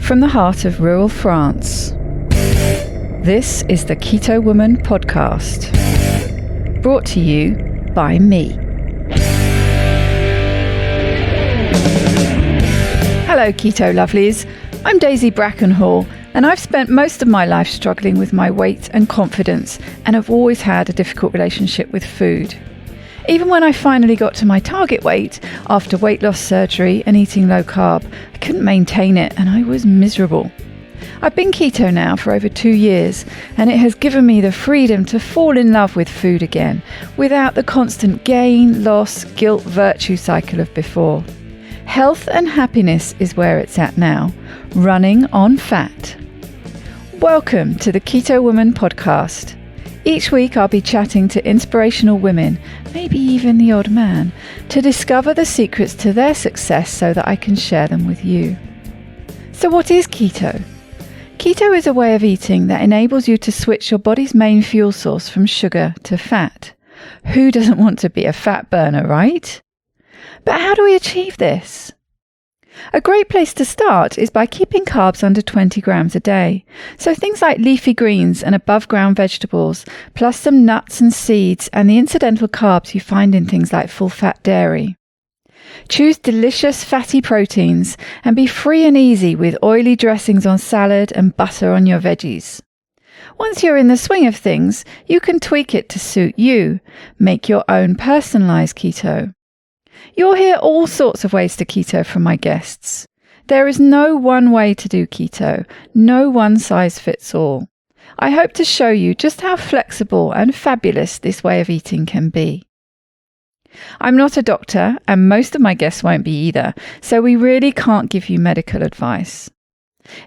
from the heart of rural France. This is the Keto Woman podcast, brought to you by me. Hello Keto lovelies, I'm Daisy Brackenhall, and I've spent most of my life struggling with my weight and confidence, and have always had a difficult relationship with food. Even when I finally got to my target weight after weight loss surgery and eating low carb, I couldn't maintain it and I was miserable. I've been keto now for over 2 years, and it has given me the freedom to fall in love with food again, without the constant gain, loss, guilt, virtue cycle of before. Health and happiness is where it's at now, running on fat. Welcome to the Keto Woman podcast. Each week I'll be chatting to inspirational women, maybe even the odd man, to discover the secrets to their success so that I can share them with you. So what is keto? Keto is a way of eating that enables you to switch your body's main fuel source from sugar to fat. Who doesn't want to be a fat burner, right? But how do we achieve this? A great place to start is by keeping carbs under 20 grams a day. So things like leafy greens and above ground vegetables, plus some nuts and seeds and the incidental carbs you find in things like full fat dairy. Choose delicious fatty proteins and be free and easy with oily dressings on salad and butter on your veggies. Once you're in the swing of things, you can tweak it to suit you. Make your own personalized keto. You'll hear all sorts of ways to keto from my guests. There is no one way to do keto, no one size fits all. I hope to show you just how flexible and fabulous this way of eating can be. I'm not a doctor, and most of my guests won't be either, so we really can't give you medical advice.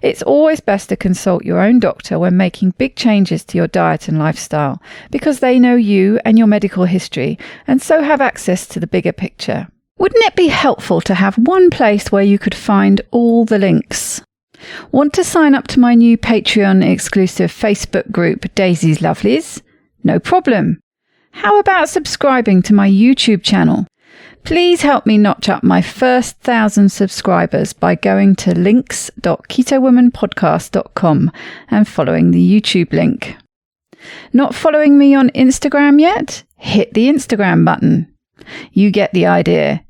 It's always best to consult your own doctor when making big changes to your diet and lifestyle, because they know you and your medical history, and so have access to the bigger picture. Wouldn't it be helpful to have one place where you could find all the links? Want to sign up to my new Patreon exclusive Facebook group, Daisy's Lovelies? No problem. How about subscribing to my YouTube channel? Please help me notch up my first 1,000 subscribers by going to links.ketowomanpodcast.com and following the YouTube link. Not following me on Instagram yet? Hit the Instagram button. You get the idea.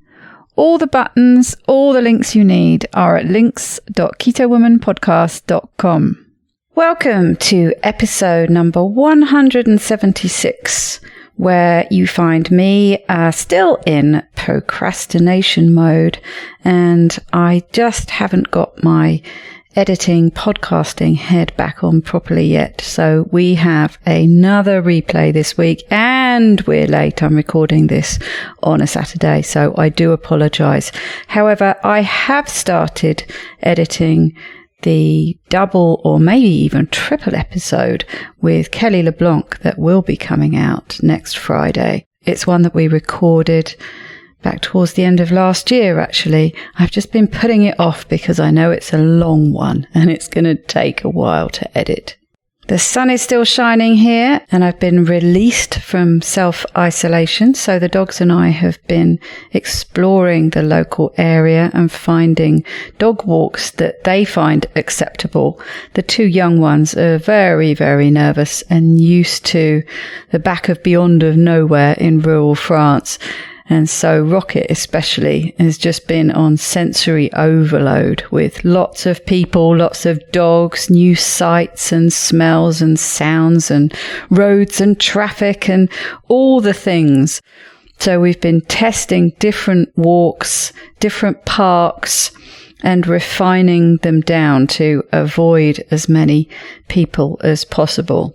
All the buttons, all the links you need are at links.ketowomanpodcast.com. Welcome to episode number 176. Where you find me still in procrastination mode, and I just haven't got my editing, podcasting head back on properly yet. So we have another replay this week, and we're late. I'm recording this on a Saturday, so I do apologize. However, I have started editing the double or maybe even triple episode with Kelly LeBlanc that will be coming out next Friday. It's one that we recorded back towards the end of last year, actually. I've just been putting it off because I know it's a long one and it's going to take a while to edit. The sun is still shining here, and I've been released from self-isolation, so the dogs and I have been exploring the local area and finding dog walks that they find acceptable. The 2 young ones are very, very nervous and used to the back of beyond of nowhere in rural France. And so Rocket especially has just been on sensory overload with lots of people, lots of dogs, new sights and smells and sounds and roads and traffic and all the things. So we've been testing different walks, different parks, and refining them down to avoid as many people as possible.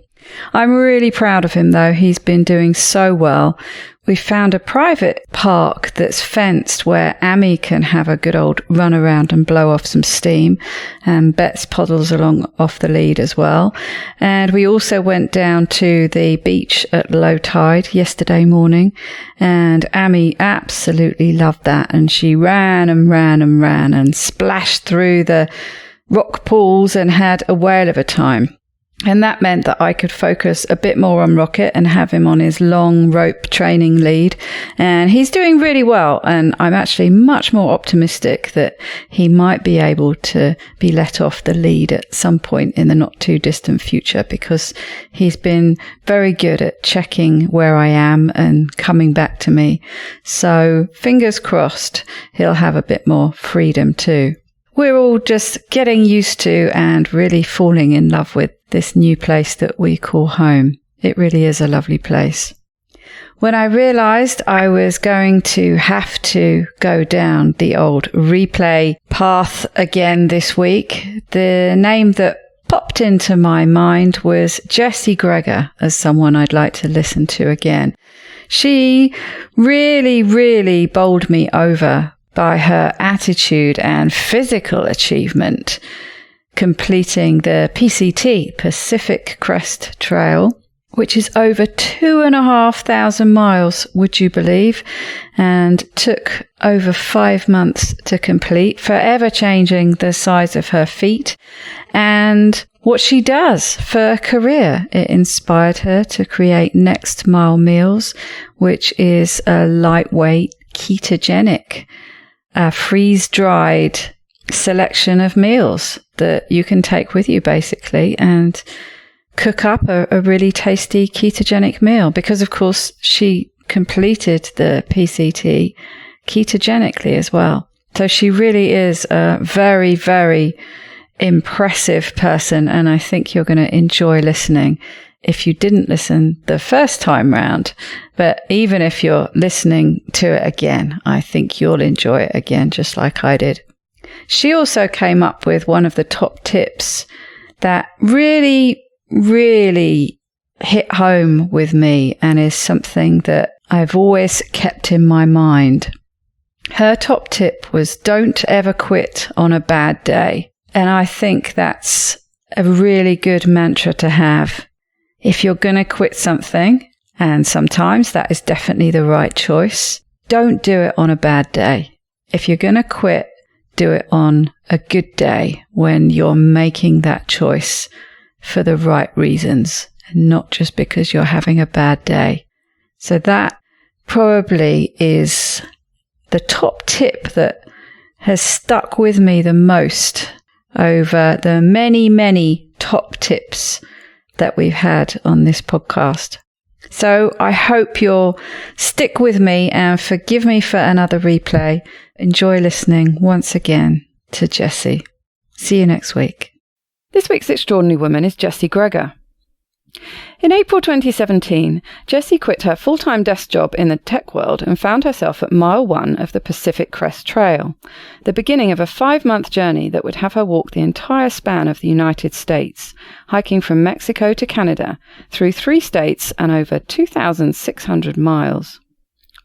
I'm really proud of him though. He's been doing so well. We found a private park that's fenced where Amy can have a good old run around and blow off some steam, and Bet's poddles along off the lead as well. And we also went down to the beach at low tide yesterday morning, and Amy absolutely loved that, and she ran and splashed through the rock pools and had a whale of a time. And that meant that I could focus a bit more on Rocket and have him on his long rope training lead. And he's doing really well. And I'm actually much more optimistic that he might be able to be let off the lead at some point in the not too distant future, because he's been very good at checking where I am and coming back to me. So fingers crossed, he'll have a bit more freedom too. We're all just getting used to and really falling in love with this new place that we call home. It really is a lovely place. When I realized I was going to have to go down the old replay path again this week, the name that popped into my mind was Jessie Greger as someone I'd like to listen to again. She really bowled me over by her attitude and physical achievement, completing the PCT, Pacific Crest Trail, which is over 2,500 miles, would you believe, and took over 5 months to complete, forever changing the size of her feet and what she does for a career. It inspired her to create Next Mile Meals, which is a lightweight ketogenic freeze-dried selection of meals that you can take with you basically and cook up a really tasty ketogenic meal, because of course she completed the PCT ketogenically as well. So she really is a very impressive person, and I think you're going to enjoy listening if you didn't listen the first time round. But even if you're listening to it again, I think you'll enjoy it again, just like I did. She also came up with one of the top tips that really hit home with me and is something that I've always kept in my mind. Her top tip was don't ever quit on a bad day. And I think that's a really good mantra to have. If you're going to quit something, and sometimes that is definitely the right choice, don't do it on a bad day. If you're going to quit, do it on a good day when you're making that choice for the right reasons, and not just because you're having a bad day. So that probably is the top tip that has stuck with me the most over the many top tips that we've had on this podcast. So I hope you'll stick with me and forgive me for another replay. Enjoy listening once again to Jessie. See you next week. This week's extraordinary woman is Jessie Greger. In April 2017, Jessie quit her full-time desk job in the tech world and found herself at mile 1 of the Pacific Crest Trail, the beginning of a 5-month journey that would have her walk the entire span of the United States, hiking from Mexico to Canada, through 3 states and over 2,600 miles,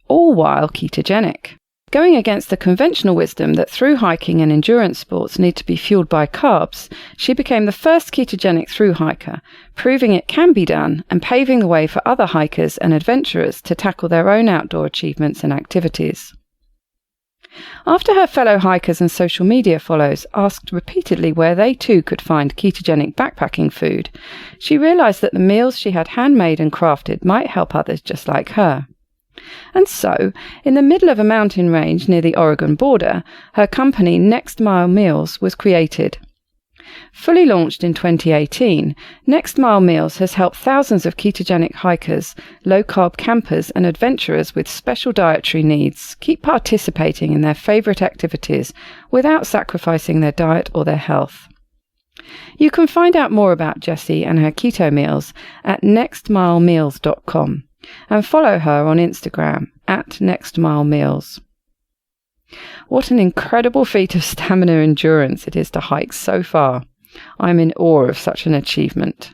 all while ketogenic. Going against the conventional wisdom that thru-hiking and endurance sports need to be fueled by carbs, she became the first ketogenic thru-hiker, proving it can be done and paving the way for other hikers and adventurers to tackle their own outdoor achievements and activities. After her fellow hikers and social media follows asked repeatedly where they too could find ketogenic backpacking food, she realized that the meals she had handmade and crafted might help others just like her. And so, in the middle of a mountain range near the Oregon border, her company Next Mile Meals was created. Fully launched in 2018, Next Mile Meals has helped thousands of ketogenic hikers, low-carb campers and adventurers with special dietary needs keep participating in their favorite activities without sacrificing their diet or their health. You can find out more about Jessie and her keto meals at nextmilemeals.com. and follow her on Instagram @NextMileMeals. What an incredible feat of stamina endurance it is to hike so far. I'm in awe of such an achievement.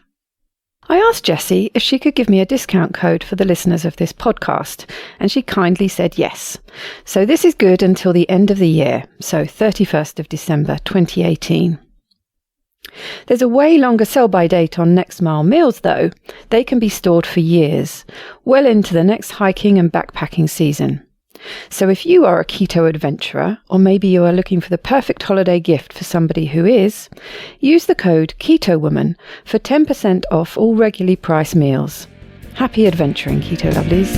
I asked Jessie if she could give me a discount code for the listeners of this podcast, and she kindly said yes. So this is good until the end of the year, so 31st of December 2018. There's a way longer sell-by date on Next Mile Meals, though. They can be stored for years, well into the next hiking and backpacking season. So if you are a keto adventurer, or maybe you are looking for the perfect holiday gift for somebody who is, use the code KETOWOMAN for 10% off all regularly priced meals. Happy adventuring, Keto Lovelies.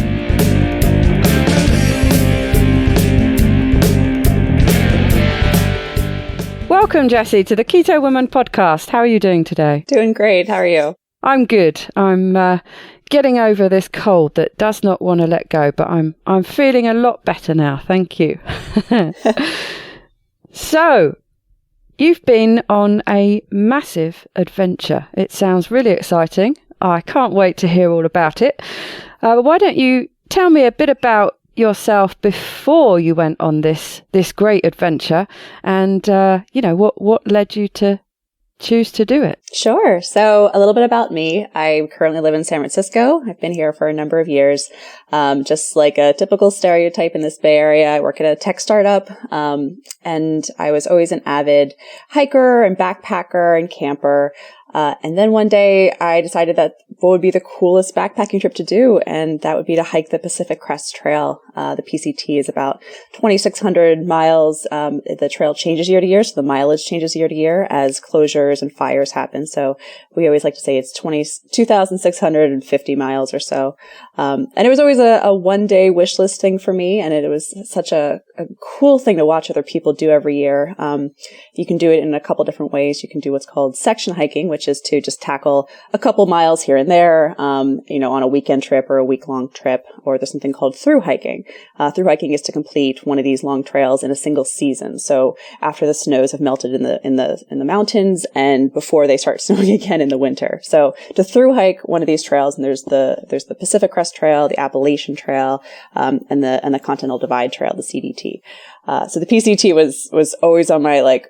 Welcome, Jessie, to the Keto Woman podcast. How are you doing today? Doing great. How are you? I'm good. I'm getting over this cold that does not want to let go, but I'm feeling a lot better now. Thank you. So, you've been on a massive adventure. It sounds really exciting. I can't wait to hear all about it. Why don't you tell me a bit about yourself before you went on this great adventure, and what led you to choose to do it? Sure. So a little bit about me. I currently live in San Francisco. I've been here for a number of years. Just like a typical stereotype in this Bay Area, I work at a tech startup. And I was always an avid hiker and backpacker and camper. And then one day I decided that what would be the coolest backpacking trip to do, and that would be to hike the Pacific Crest Trail. The PCT is about 2,600 miles. The trail changes year to year, so the mileage changes year to year as closures and fires happen. So we always like to say it's 2,650 miles or so. And it was always a one-day wish list thing for me, and it was such a cool thing to watch other people do every year. You can do it in a couple different ways. You can do what's called section hiking, which is to just tackle a couple miles here and there, on a weekend trip or a week-long trip. Or there's something called Thru-Hiking. Thru-Hiking is to complete one of these long trails in a single season. So after the snows have melted in the mountains and before they start snowing again in the winter. So to thru-hike one of these trails, and there's the Pacific Crest Trail, the Appalachian Trail, and the Continental Divide Trail, the CDT. So the PCT was always on my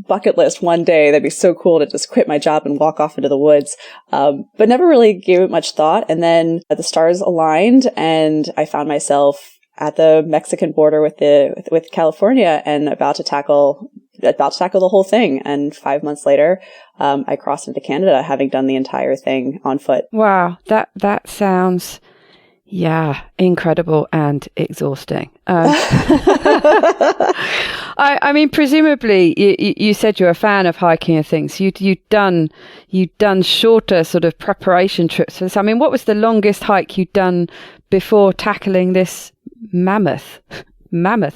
bucket list one day. That'd be so cool to just quit my job and walk off into the woods. But never really gave it much thought. And then the stars aligned and I found myself at the Mexican border with California and about to tackle the whole thing. And 5 months later, I crossed into Canada, having done the entire thing on foot. Wow. That sounds, incredible and exhausting. I mean, presumably you said you're a fan of hiking and things. You'd done shorter sort of preparation trips for this. I mean, what was the longest hike you'd done before tackling this mammoth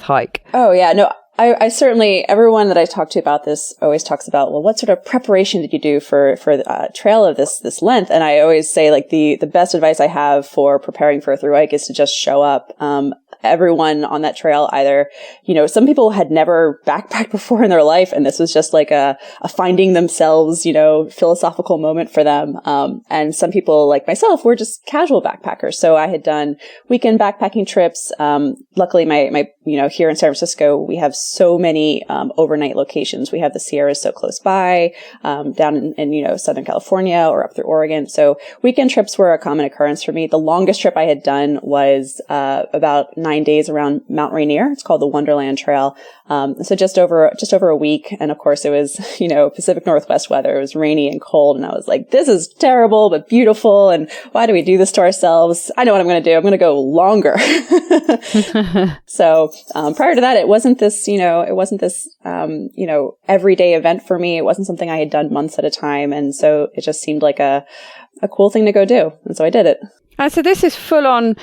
hike? Oh yeah, no. I certainly, everyone that I talk to about this always talks about, well, what sort of preparation did you do for a trail of this length? And I always say, like, the best advice I have for preparing for a thru hike is to just show up. Everyone on that trail either, some people had never backpacked before in their life, and this was just like a finding themselves, philosophical moment for them. And some people like myself were just casual backpackers. So I had done weekend backpacking trips. Luckily my here in San Francisco, we have so many overnight locations. We have the Sierras so close by, down in Southern California or up through Oregon. So weekend trips were a common occurrence for me. The longest trip I had done was about 9 days around Mount Rainier. It's called the Wonderland Trail. So just over a week. And of course it was, Pacific Northwest weather. It was rainy and cold. And I was like, this is terrible, but beautiful. And why do we do this to ourselves? I know what I'm going to do. I'm going to go longer. So, prior to that, it wasn't this everyday event for me. It wasn't something I had done months at a time. And so it just seemed like a cool thing to go do. And so I did it. And so this is full on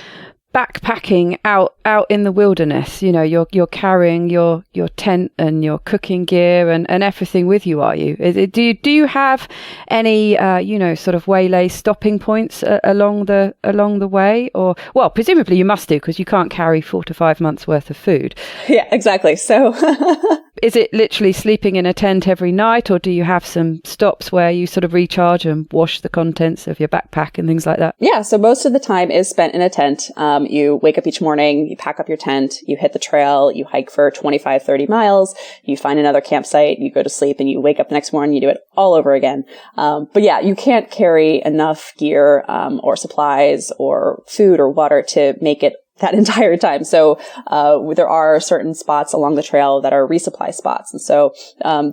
backpacking out in the wilderness. You're carrying your tent and your cooking gear and everything with you, are you? Do you have any sort of waylay stopping points along the way? Or, well, presumably you must do, because you can't carry 4 to 5 months worth of food. Yeah, exactly. So is it literally sleeping in a tent every night, or do you have some stops where you sort of recharge and wash the contents of your backpack and things like that? Yeah, so most of the time is spent in a tent. You wake up each morning, you pack up your tent, you hit the trail, you hike for 25, 30 miles, you find another campsite, you go to sleep, and you wake up the next morning, you do it all over again. But yeah, you can't carry enough gear or supplies or food or water to make it that entire time. So there are certain spots along the trail that are resupply spots. And so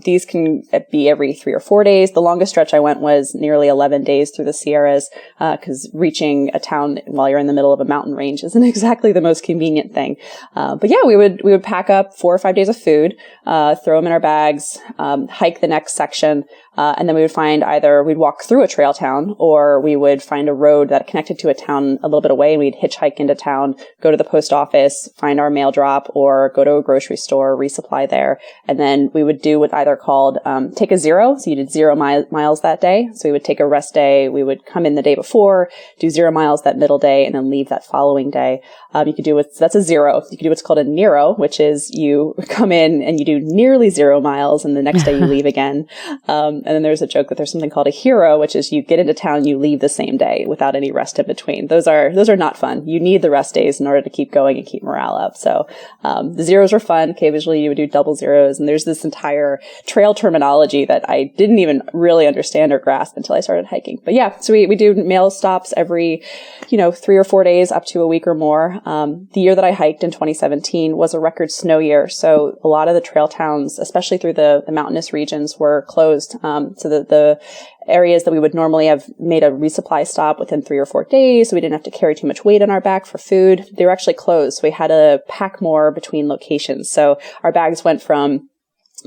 these can be every 3 or 4 days. The longest stretch I went was nearly 11 days through the Sierras, because reaching a town while you're in the middle of a mountain range isn't exactly the most convenient thing. But yeah, we would pack up 4 or 5 days of food, throw them in our bags, hike the next section, and then we would find either we'd walk through a trail town, or we would find a road that connected to a town a little bit away, and we'd hitchhike into town, go to the post office, find our mail drop, or go to a grocery store, resupply there. And then we would do what either called take a zero. So you did 0 miles that day. So we would take a rest day. We would come in the day before, do 0 miles that middle day, and then leave that following day. You could do that's a zero. You could do what's called a Nero, which is you come in and you do nearly 0 miles, and the next day you leave again. And then there's a joke that there's something called a hero, which is you get into town, you leave the same day without any rest in between. Those are not fun. You need the rest days in order to keep going and keep morale up. So the zeros are fun. Occasionally you would do double zeros, and there's this entire trail terminology that I didn't even really understand or grasp until I started hiking. But yeah, so we do mail stops every 3 or 4 days up to a week or more. The year that I hiked in 2017 was a record snow year, so a lot of the trail towns, especially through the mountainous regions, were closed. So the areas that we would normally have made a resupply stop within 3 or 4 days, so we didn't have to carry too much weight on our back for food, they were actually closed. So we had to pack more between locations. So our bags went from,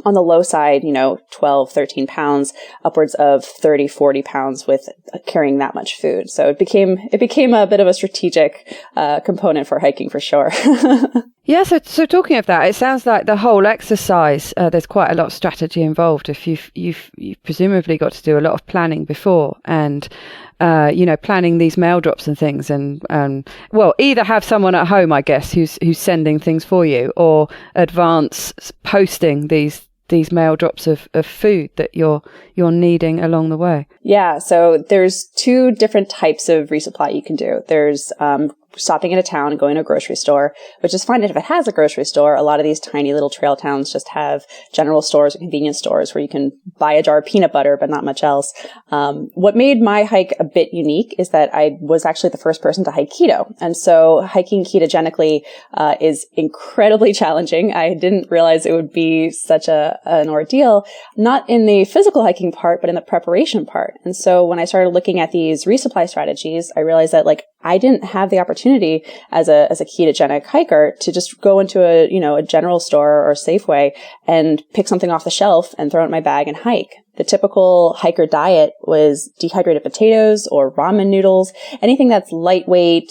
on the low side, 12, 13 pounds, upwards of 30, 40 pounds with carrying that much food. So it became a bit of a strategic component for hiking for sure. Yeah, so talking of that, it sounds like the whole exercise, there's quite a lot of strategy involved. If you've presumably got to do a lot of planning before, and planning these mail drops and things, and well, either have someone at home, I guess, who's sending things for you, or advance posting these mail drops of food that you're needing along the way. Yeah, so there's 2 different types of resupply you can do. There's stopping in a town and going to a grocery store, which is fine if it has a grocery store. A lot of these tiny little trail towns just have general stores or convenience stores where you can buy a jar of peanut butter, but not much else. What made my hike a bit unique is that I was actually the first person to hike keto. And so hiking ketogenically is incredibly challenging. I didn't realize it would be such an ordeal, not in the physical hiking part, but in the preparation part. And so when I started looking at these resupply strategies, I realized that I didn't have the opportunity as a ketogenic hiker to just go into a general store or Safeway and pick something off the shelf and throw it in my bag and hike. The typical hiker diet was dehydrated potatoes or ramen noodles, anything that's lightweight,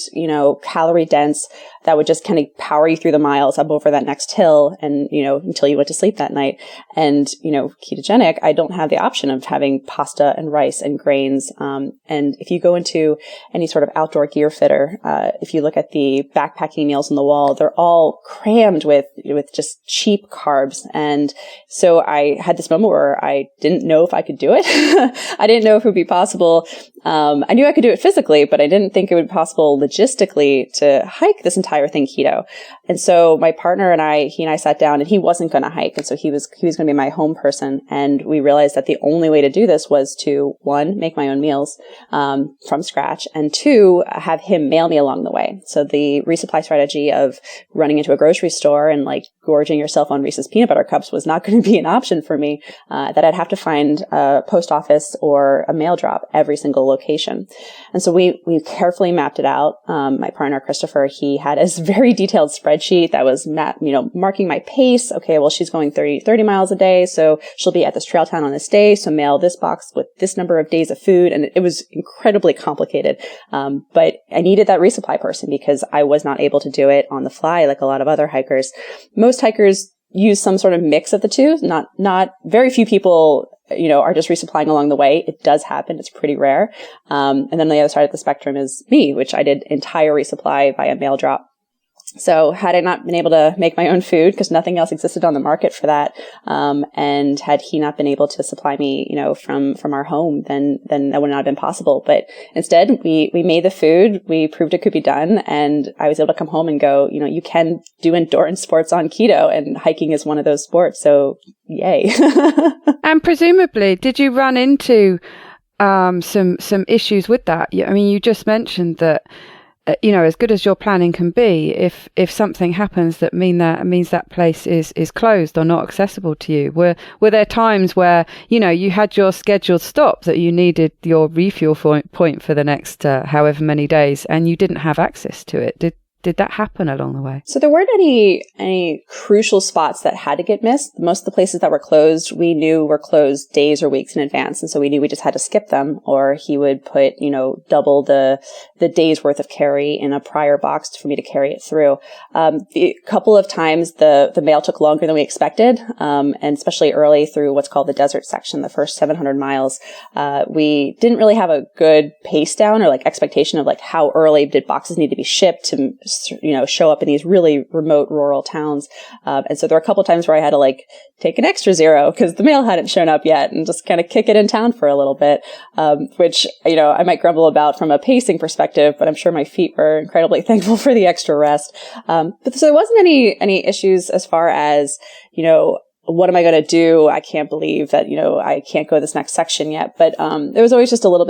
calorie dense, that would just kind of power you through the miles up over that next hill and, until you went to sleep that night. And, ketogenic, I don't have the option of having pasta and rice and grains. And if you go into any sort of outdoor gear fitter, if you look at the backpacking meals on the wall, they're all crammed with just cheap carbs. And so I had this moment where I didn't know if I could do it. I didn't know if it would be possible. I knew I could do it physically, but I didn't think it would be possible logistically to hike this entire thing keto. And so my partner and he and I sat down, and he wasn't going to hike. And so he was going to be my home person. And we realized that the only way to do this was to, 1, make my own meals, from scratch, and 2, have him mail me along the way. So the resupply strategy of running into a grocery store and gorging yourself on Reese's peanut butter cups was not going to be an option for me, that I'd have to find a post office or a mail drop every single location. And so we carefully mapped it out. My partner, Christopher, he had a very detailed spreadsheet that was marking my pace. Okay, well, she's going 30 miles a day, so she'll be at this trail town on this day, so mail this box with this number of days of food. And it was incredibly complicated. But I needed that resupply person because I was not able to do it on the fly like a lot of other hikers. Most hikers use some sort of mix of the two. Not very few people, are just resupplying along the way. It does happen. It's pretty rare. And then the other side of the spectrum is me, which I did entire resupply via mail drop. So had I not been able to make my own food, because nothing else existed on the market for that, and had he not been able to supply me, from our home, then that would not have been possible. But instead, we made the food, we proved it could be done, and I was able to come home and go, you can do endurance sports on keto, and hiking is one of those sports. So yay. And presumably, did you run into some issues with that? I mean, you just mentioned that as good as your planning can be, if something happens that means that place is closed or not accessible to you, were there times where you had your scheduled stop that you needed your refuel point for the next however many days, and you didn't have access to it? Did that happen along the way? So there weren't any crucial spots that had to get missed. Most of the places that were closed, we knew were closed days or weeks in advance. And so we knew we just had to skip them, or he would put, double the day's worth of carry in a prior box for me to carry it through. A couple of times the mail took longer than we expected. And especially early through what's called the desert section, the first 700 miles, we didn't really have a good pace down or expectation of how early did boxes need to be shipped to show up in these really remote rural towns. And so there were a couple of times where I had to take an extra zero because the mail hadn't shown up yet, and just kind of kick it in town for a little bit, which, I might grumble about from a pacing perspective, but I'm sure my feet were incredibly thankful for the extra rest. But so there wasn't any issues as far as, what am I going to do? I can't believe that, I can't go this next section yet. But there was always just a little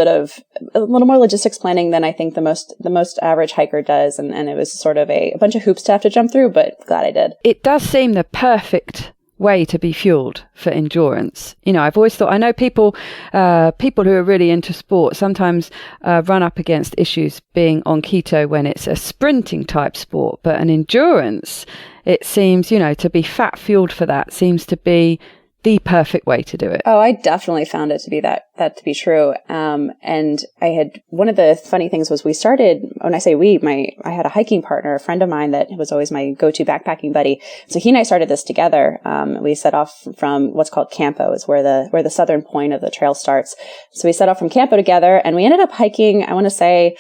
more logistics planning than I think the most average hiker does. And it was sort of a bunch of hoops to have to jump through, but glad I did. It does seem the perfect way to be fueled for endurance. I've always thought, I know people who are really into sport sometimes run up against issues being on keto when it's a sprinting type sport, but an endurance, it seems, to be fat fueled for that seems to be the perfect way to do it. Oh, I definitely found it to be that to be true. And I had, one of the funny things was we started, when I say I had a hiking partner, a friend of mine that was always my go-to backpacking buddy. So he and I started this together. We set off from what's called Campo, is where the southern point of the trail starts. So we set off from Campo together, and we ended up hiking, I want to say,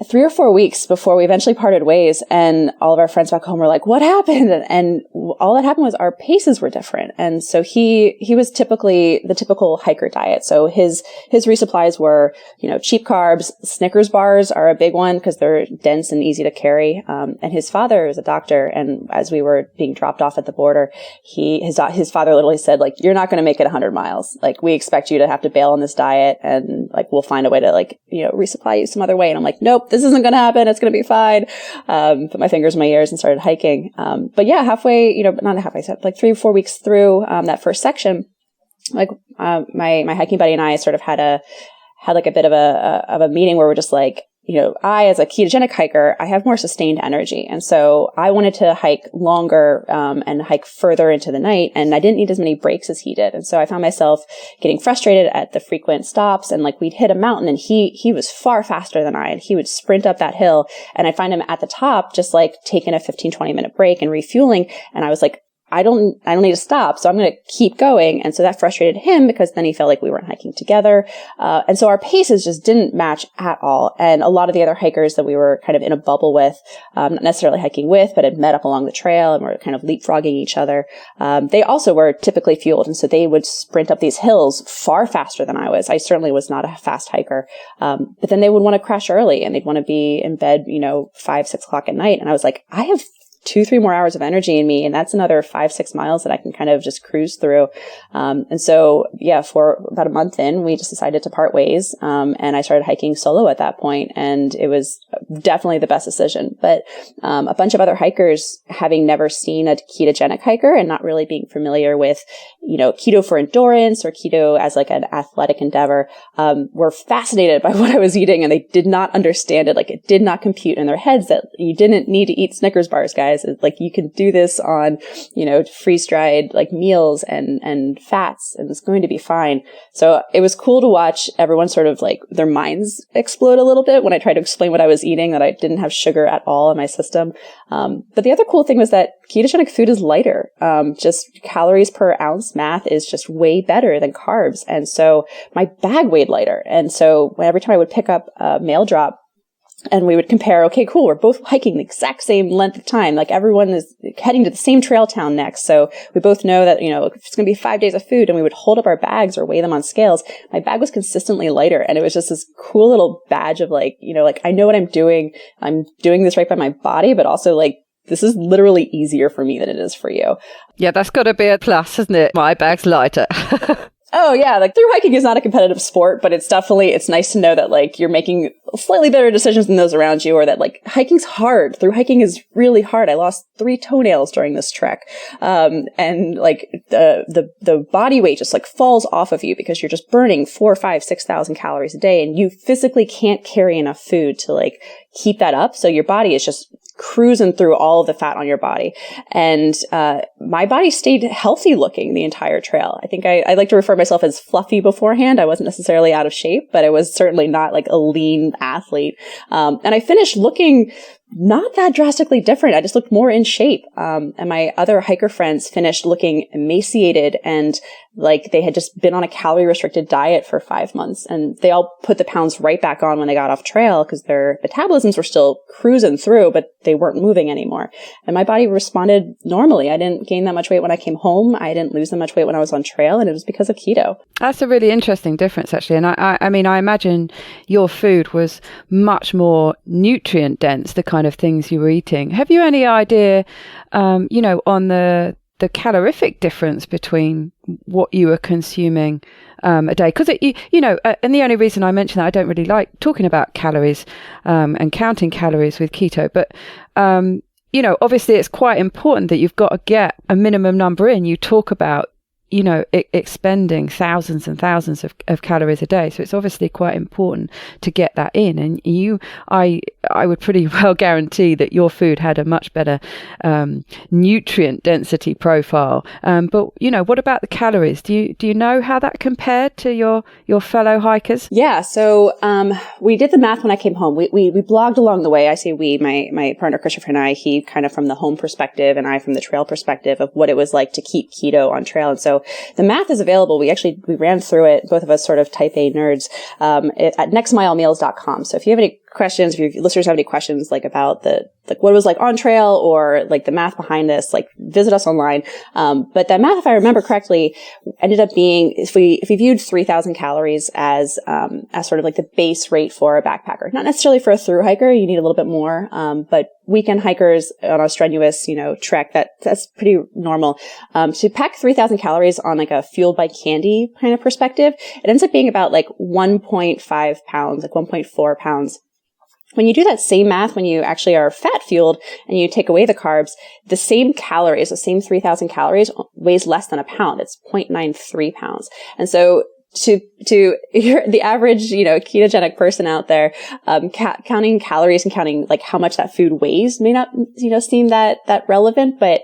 3 or 4 weeks before we eventually parted ways. And all of our friends back home were like, what happened? And all that happened was our paces were different. And so he was typically the typical hiker diet. So his resupplies were, cheap carbs. Snickers bars are a big one because they're dense and easy to carry. And his father is a doctor. And as we were being dropped off at the border, his father literally said, you're not going to make it 100 miles. We expect you to have to bail on this diet, and we'll find a way to resupply you some other way. And I'm like, nope, this isn't going to happen. It's going to be fine. Put my fingers in my ears and started hiking. But yeah, halfway, not halfway, so 3 or 4 weeks through that first section, my hiking buddy and I sort of had a bit of a meeting where we're just I, as a ketogenic hiker, I have more sustained energy. And so I wanted to hike longer, and hike further into the night. And I didn't need as many breaks as he did. And so I found myself getting frustrated at the frequent stops. And we'd hit a mountain, and he was far faster than I, and he would sprint up that hill. And I find him at the top, just taking a 15-20 minute break and refueling. And I was like, I don't need to stop. So I'm going to keep going. And so that frustrated him, because then he felt like we weren't hiking together. And so our paces just didn't match at all. And a lot of the other hikers that we were kind of in a bubble with, not necessarily hiking with, but had met up along the trail and were kind of leapfrogging each other. They also were typically fueled. And so they would sprint up these hills far faster than I was. I certainly was not a fast hiker. But then they would want to crash early, and they'd want to be in bed, 5, 6 o'clock at night. And I was like, I have 2-3 more hours of energy in me, and that's another 5-6 miles that I can kind of just cruise through. And so, yeah, for about a month in, we just decided to part ways. And I started hiking solo at that point, and it was definitely the best decision. But a bunch of other hikers, having never seen a ketogenic hiker and not really being familiar with, keto for endurance or keto as an athletic endeavor, were fascinated by what I was eating, and they did not understand it. It did not compute in their heads that you didn't need to eat Snickers bars, guys. You can do this on, freeze-dried meals and fats, and it's going to be fine. So it was cool to watch everyone sort of their minds explode a little bit when I tried to explain what I was eating, that I didn't have sugar at all in my system. But the other cool thing was that ketogenic food is lighter. Just calories per ounce math is just way better than carbs. And so my bag weighed lighter. And so every time I would pick up a mail drop, and we would compare, okay, cool, we're both hiking the exact same length of time. Everyone is heading to the same trail town next. So we both know that, it's going to be 5 days of food, and we would hold up our bags or weigh them on scales. My bag was consistently lighter, and it was just this cool little badge of I know what I'm doing. I'm doing this right by my body, but also this is literally easier for me than it is for you. Yeah, that's got to be a plus, isn't it? My bag's lighter. Oh yeah, like thru-hiking is not a competitive sport, but it's nice to know that like you're making slightly better decisions than those around you, or that like hiking's hard. Thru-hiking is really hard. I lost 3 toenails during this trek. And like the body weight just like falls off of you because you're just burning 4, 5, 6,000 calories a day, and you physically can't carry enough food to like keep that up. So your body is just cruising through all of the fat on your body. And my body stayed healthy looking the entire trail. I think I like to refer myself as fluffy beforehand. I wasn't necessarily out of shape, but I was certainly not like a lean athlete. And I finished looking not that drastically different. I just looked more in shape. And my other hiker friends finished looking emaciated and like they had just been on a calorie restricted diet for 5 months. And they all put the pounds right back on when they got off trail because their metabolisms were still cruising through, but they weren't moving anymore. And my body responded normally. I didn't gain that much weight when I came home. I didn't lose that much weight when I was on trail. And it was because of keto. That's a really interesting difference, actually. And I mean, I imagine your food was much more nutrient dense, the kind of things you were eating. Have you any idea, on the calorific difference between what you were consuming a day? Because, and the only reason I mention that, I don't really like talking about calories and counting calories with keto, but, obviously it's quite important that you've got to get a minimum number in. You talk about expending thousands and thousands of calories a day. So it's obviously quite important to get that in. And I would pretty well guarantee that your food had a much better nutrient density profile. But what about the calories? Do you know how that compared to your fellow hikers? Yeah. So we did the math when I came home. We blogged along the way. I say we, my partner Christopher and I, he kind of from the home perspective and I from the trail perspective of what it was like to keep keto on trail. And so the math is available. We ran through it, both of us sort of type A nerds, at nextmilemeals.com. So if you have any questions, if your listeners have any questions like about what it was like on trail or like the math behind this, like visit us online. But that math, if I remember correctly, ended up being, if we viewed 3,000 calories as sort of like the base rate for a backpacker, not necessarily for a thru hiker, you need a little bit more. But weekend hikers on a strenuous, trek, that's pretty normal. To pack 3,000 calories on like a fueled by candy kind of perspective, it ends up being about like 1.5 pounds, like 1.4 pounds. When you do that same math, when you actually are fat fueled and you take away the carbs, the same calories, the same 3,000 calories weighs less than a pound. It's 0.93 pounds. And so to the average, ketogenic person out there, counting calories and counting like how much that food weighs may not, seem that relevant. But,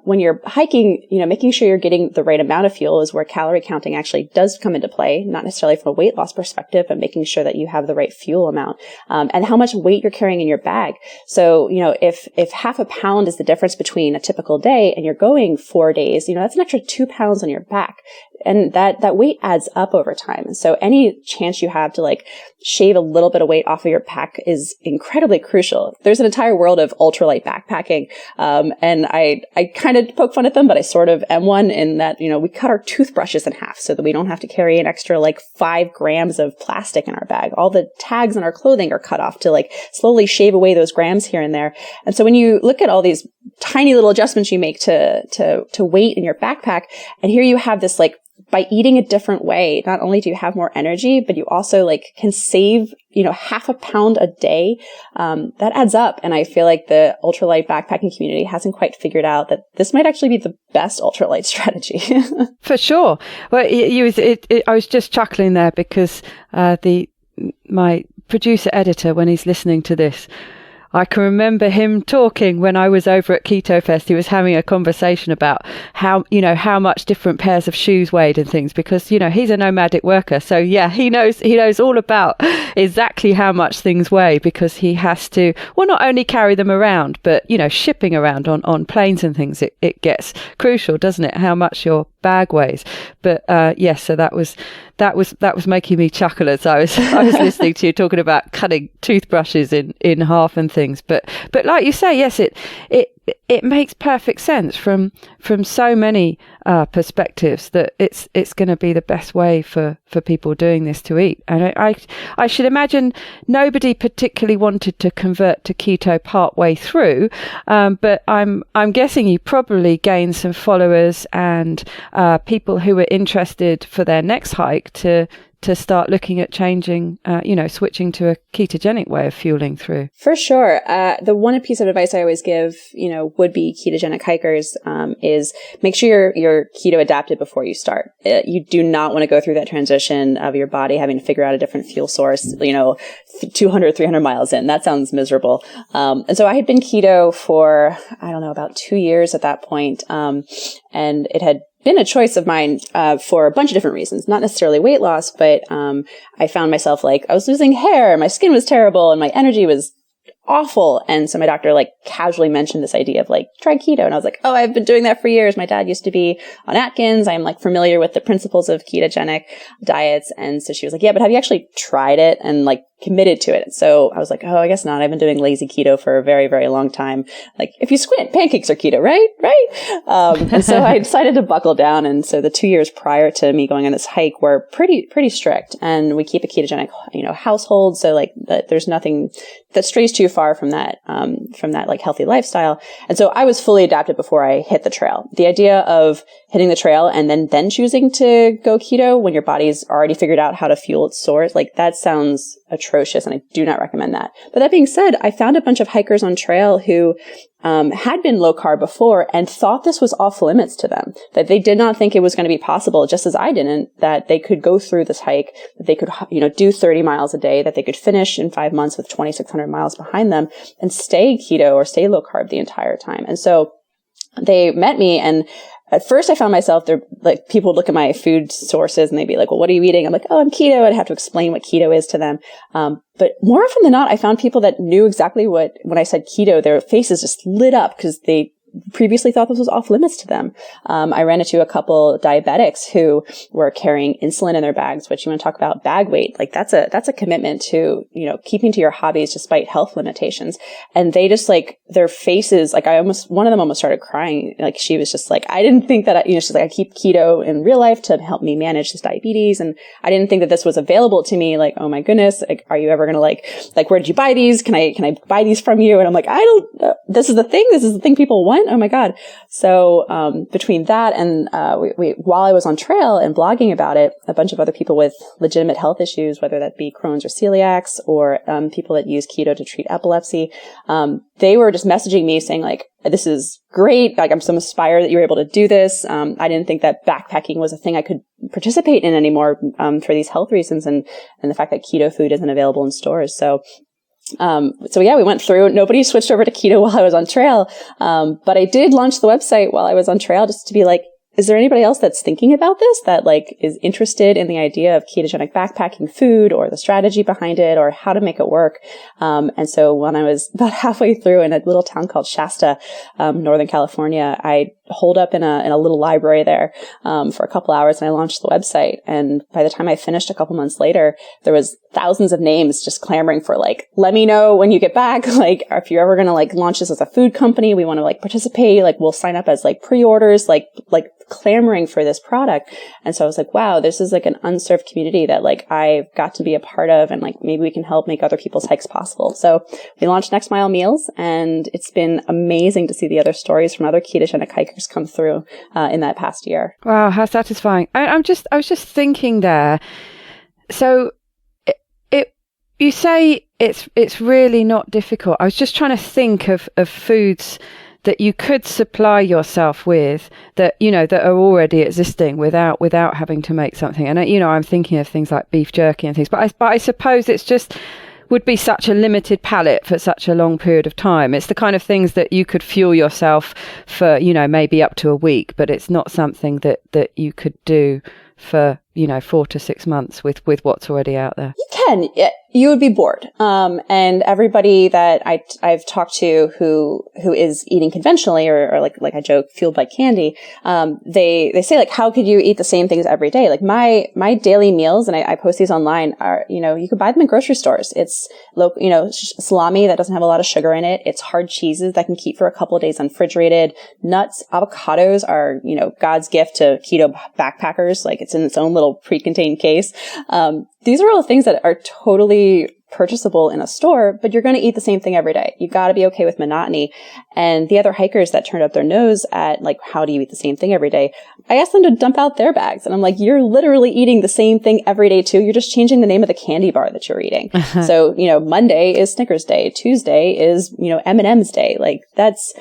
when you're hiking, making sure you're getting the right amount of fuel is where calorie counting actually does come into play, not necessarily from a weight loss perspective, but making sure that you have the right fuel amount, and how much weight you're carrying in your bag. So, if half a pound is the difference between a typical day and you're going 4 days, that's an extra 2 pounds on your back. And that weight adds up over time. And so any chance you have to like shave a little bit of weight off of your pack is incredibly crucial. There's an entire world of ultralight backpacking. And I kind of poke fun at them, but I sort of am one in that, we cut our toothbrushes in half so that we don't have to carry an extra like 5 grams of plastic in our bag. All the tags on our clothing are cut off to like slowly shave away those grams here and there. And so when you look at all these tiny little adjustments you make to weight in your backpack, and here you have this like, by eating a different way, not only do you have more energy, but you also like can save, half a pound a day. That adds up. And I feel like the ultralight backpacking community hasn't quite figured out that this might actually be the best ultralight strategy. For sure. Well, I was just chuckling there because my producer editor, when he's listening to this, I can remember him talking when I was over at Keto Fest. He was having a conversation about how much different pairs of shoes weighed and things because, he's a nomadic worker. So yeah, he knows all about exactly how much things weigh because he has to, well, not only carry them around, but, shipping around on planes and things, it gets crucial, doesn't it? How much your bag weighs. But yes, so that was making me chuckle as I was listening to you talking about cutting toothbrushes in half and things. But like you say, yes, it it makes perfect sense from so many perspectives that it's going to be the best way for people doing this to eat. And I should imagine nobody particularly wanted to convert to keto part way through, but I'm guessing you probably gained some followers and people who were interested for their next hike to start looking at changing, switching to a ketogenic way of fueling through. For sure. The one piece of advice I always give, would-be ketogenic hikers, is make sure you're keto adapted before you start. You do not want to go through that transition of your body having to figure out a different fuel source, 200, 300 miles in. That sounds miserable. And so I had been keto for, about 2 years at that point. And it had been a choice of mine for a bunch of different reasons, not necessarily weight loss, but I found myself I was losing hair, my skin was terrible, and my energy was awful. And so my doctor casually mentioned this idea of try keto. And I was like, oh, I've been doing that for years. My dad used to be on Atkins. I'm familiar with the principles of ketogenic diets. And so she was like, yeah, but have you actually tried it and committed to it? So I was like, oh, I guess not. I've been doing lazy keto for a very, very long time. If you squint, pancakes are keto, right? And so I decided to buckle down. And so the 2 years prior to me going on this hike were pretty strict. And we keep a ketogenic, household. So there's nothing that strays too far from that healthy lifestyle. And so I was fully adapted before I hit the trail. The idea of hitting the trail and then choosing to go keto when your body's already figured out how to fuel its source, that sounds atrocious, and I do not recommend that. But that being said, I found a bunch of hikers on trail who had been low carb before and thought this was off limits to them, that they did not think it was going to be possible, just as I didn't, that they could go through this hike, that they could, do 30 miles a day, that they could finish in 5 months with 2,600 miles behind them and stay keto or stay low carb the entire time. And so they met me, and at first I found myself there, people would look at my food sources and they'd be like, well, what are you eating? I'm like, oh, I'm keto. I'd have to explain what keto is to them. But more often than not, I found people that knew exactly when I said keto, their faces just lit up because they previously thought this was off limits to them. I ran into a couple diabetics who were carrying insulin in their bags, which you want to talk about bag weight. That's a commitment to, keeping to your hobbies despite health limitations. And they just their faces, one of them almost started crying. She was just I didn't think that, she's I keep keto in real life to help me manage this diabetes. And I didn't think that this was available to me. Oh my goodness, are you ever going to where did you buy these? Can I buy these from you? And I'm I don't, this is the thing people want. Oh my God. So, between that and, while I was on trail and blogging about it, a bunch of other people with legitimate health issues, whether that be Crohn's or celiacs or, people that use keto to treat epilepsy, they were just messaging me saying this is great. I'm so inspired that you were able to do this. I didn't think that backpacking was a thing I could participate in anymore, for these health reasons and the fact that keto food isn't available in stores. So yeah, we went through. Nobody switched over to keto while I was on trail. But I did launch the website while I was on trail just to be is there anybody else that's thinking about this, that is interested in the idea of ketogenic backpacking food or the strategy behind it or how to make it work? And so when I was about halfway through in a little town called Shasta, Northern California, I holed up in a little library there, for a couple hours, and I launched the website. And by the time I finished a couple months later, there was thousands of names just clamoring for let me know when you get back. If you're ever going to launch this as a food company, we want to participate. We'll sign up as pre-orders, clamoring for this product. And so I was wow, this is an unserved community that I've got to be a part of, and maybe we can help make other people's hikes possible. So we launched Next Mile Meals, and it's been amazing to see the other stories from other ketogenic hikers come through in that past year. Wow, how satisfying. I was just thinking there. So you say it's really not difficult. I was just trying to think of foods that you could supply yourself with that, that are already existing without having to make something. And, I'm thinking of things like beef jerky and things, but I suppose it's just would be such a limited palette for such a long period of time. It's the kind of things that you could fuel yourself for, maybe up to a week, but it's not something that you could do for 4 to 6 months with what's already out there? You can. You would be bored. And everybody that I've talked to who is eating conventionally or like I joke, fueled by candy, they say like, how could you eat the same things every day? Like my daily meals, and I post these online, are, you could buy them in grocery stores. It's local, salami that doesn't have a lot of sugar in it. It's hard cheeses that can keep for a couple of days unrefrigerated. Nuts, avocados are, God's gift to keto backpackers. Like it's in its own little pre-contained case. These are all things that are totally purchasable in a store, but you're going to eat the same thing every day. You got to be okay with monotony. And the other hikers that turned up their nose at like, how do you eat the same thing every day? I asked them to dump out their bags. And I'm like, you're literally eating the same thing every day too. You're just changing the name of the candy bar that you're eating. So, Monday is Snickers Day. Tuesday is, M&M's Day. Like that's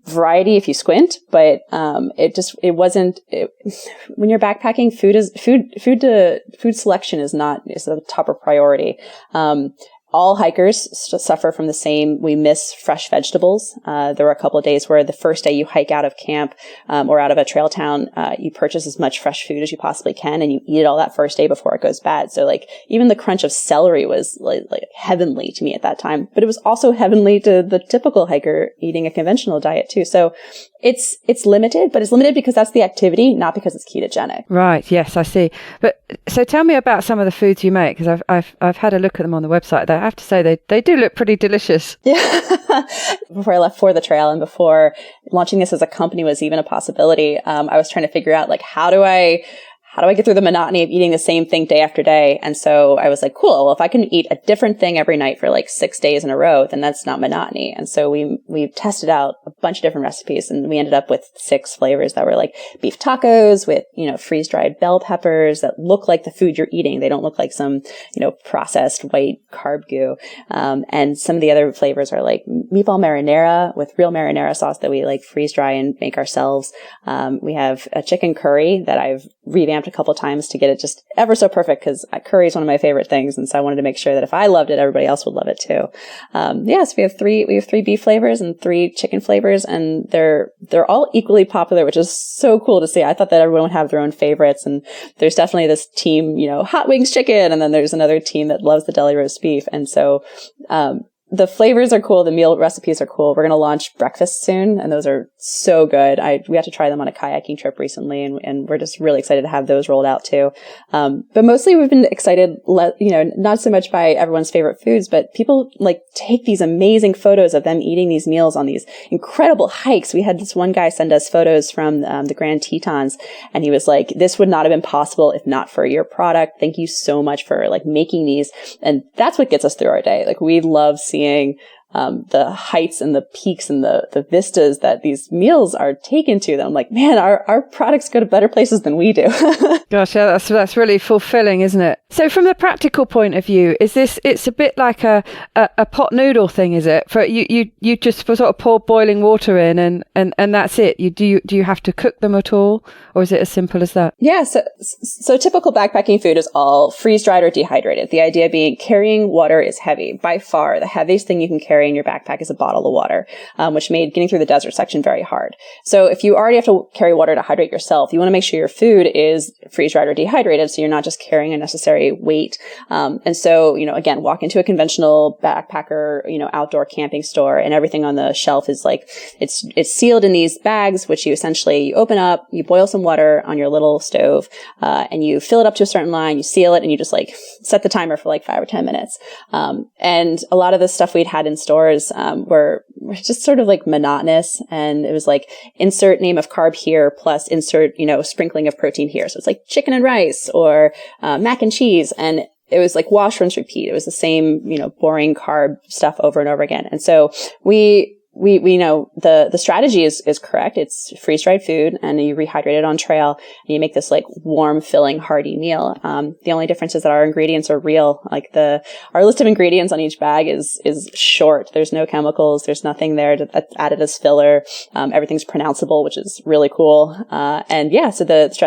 variety if you squint, but it wasn't when you're backpacking, food selection is a top priority. All hikers suffer from the same. We miss fresh vegetables. There were a couple of days where the first day you hike out of camp or out of a trail town, you purchase as much fresh food as you possibly can, and you eat it all that first day before it goes bad. So like even the crunch of celery was like heavenly to me at that time, but it was also heavenly to the typical hiker eating a conventional diet too. So it's limited, but it's limited because that's the activity, not because it's ketogenic. Right. Yes, I see. But so tell me about some of the foods you make, because I've had a look at them on the website. I have to say they do look pretty delicious. Yeah. Before I left for the trail and before launching this as a company was even a possibility, I was trying to figure out like, how do I get through the monotony of eating the same thing day after day? And so I was like, cool, well, if I can eat a different thing every night for like 6 days in a row, then that's not monotony. And so we tested out a bunch of different recipes, and we ended up with 6 flavors that were like beef tacos with, freeze-dried bell peppers that look like the food you're eating. They don't look like some, processed white carb goo. And some of the other flavors are like meatball marinara with real marinara sauce that we like freeze dry and make ourselves. We have a chicken curry that I've revamped a couple of times to get it just ever so perfect, because curry is one of my favorite things, and so I wanted to make sure that if I loved it, everybody else would love it too. So we have 3 beef flavors and 3 chicken flavors, and they're all equally popular, which is so cool to see. I thought that everyone would have their own favorites, and there's definitely this team, hot wings chicken, and then there's another team that loves the deli roast beef, and so the flavors are cool. The meal recipes are cool. We're going to launch breakfast soon, and those are so good. We had to try them on a kayaking trip recently, and we're just really excited to have those rolled out too. But mostly we've been excited, not so much by everyone's favorite foods, but people like take these amazing photos of them eating these meals on these incredible hikes. We had this one guy send us photos from the Grand Tetons, and he was like, this would not have been possible if not for your product. Thank you so much for like making these. And that's what gets us through our day. Like we love seeing the heights and the peaks and the vistas that these meals are taken to them. Like, man, our products go to better places than we do. Gosh, yeah, that's really fulfilling, isn't it? So from the practical point of view, it's a bit like a pot noodle thing, is it? For you just sort of pour boiling water in and that's it. Do you have to cook them at all, or is it as simple as that? Yeah, so typical backpacking food is all freeze-dried or dehydrated. The idea being carrying water is heavy. By far, the heaviest thing you can carry in your backpack is a bottle of water, which made getting through the desert section very hard. So if you already have to carry water to hydrate yourself, you want to make sure your food is freeze-dried or dehydrated, so you're not just carrying unnecessary weight. And so, again, walk into a conventional backpacker, outdoor camping store, and everything on the shelf is like, it's sealed in these bags, which you essentially open up, you boil some water on your little stove, and you fill it up to a certain line, you seal it, and you just like set the timer for like 5 or 10 minutes. And a lot of the stuff we'd had in stores were just sort of like monotonous, and it was like insert name of carb here plus insert sprinkling of protein here. So it's like chicken and rice or mac and cheese, and it was like wash, rinse, repeat. It was the same boring carb stuff over and over again. And so we know the strategy is correct. It's freeze-dried food, and you rehydrate it on trail, and you make this like warm, filling, hearty meal. The only difference is that our ingredients are real. Like our list of ingredients on each bag is short. There's no chemicals. There's nothing there that's added as filler. Everything's pronounceable, which is really cool. And yeah, so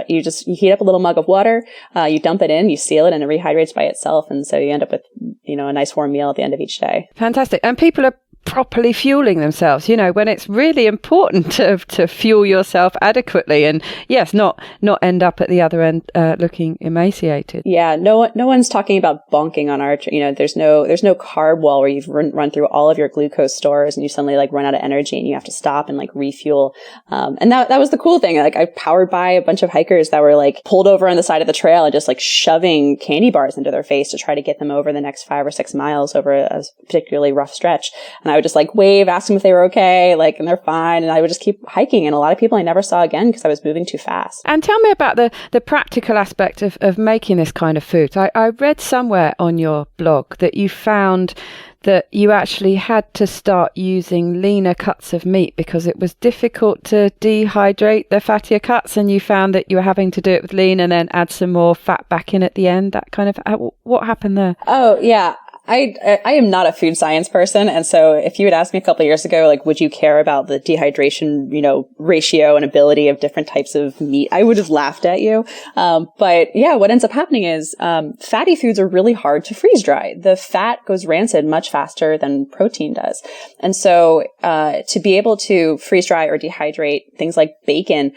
you heat up a little mug of water, you dump it in, you seal it, and it rehydrates by itself. And so you end up with, a nice warm meal at the end of each day. Fantastic. And people are properly fueling themselves, when it's really important to fuel yourself adequately and yes, not end up at the other end looking emaciated. Yeah, no one's talking about bonking on our, there's no carb wall where you've run through all of your glucose stores and you suddenly like run out of energy and you have to stop and like refuel. And that was the cool thing. Like I powered by a bunch of hikers that were like pulled over on the side of the trail and just like shoving candy bars into their face to try to get them over the next 5 or 6 miles over a particularly rough stretch. And I would just like wave, ask them if they were okay, like, and they're fine. And I would just keep hiking. And a lot of people I never saw again because I was moving too fast. And tell me about the practical aspect of making this kind of food. I read somewhere on your blog that you found that you actually had to start using leaner cuts of meat because it was difficult to dehydrate the fattier cuts, and you found that you were having to do it with lean and then add some more fat back in at the end. That kind of, what happened there? Oh, yeah. I am not a food science person. And so if you had asked me a couple of years ago, like, would you care about the dehydration, ratio and ability of different types of meat, I would have laughed at you. But yeah, what ends up happening is, fatty foods are really hard to freeze dry. The fat goes rancid much faster than protein does. And so, to be able to freeze dry or dehydrate things like bacon,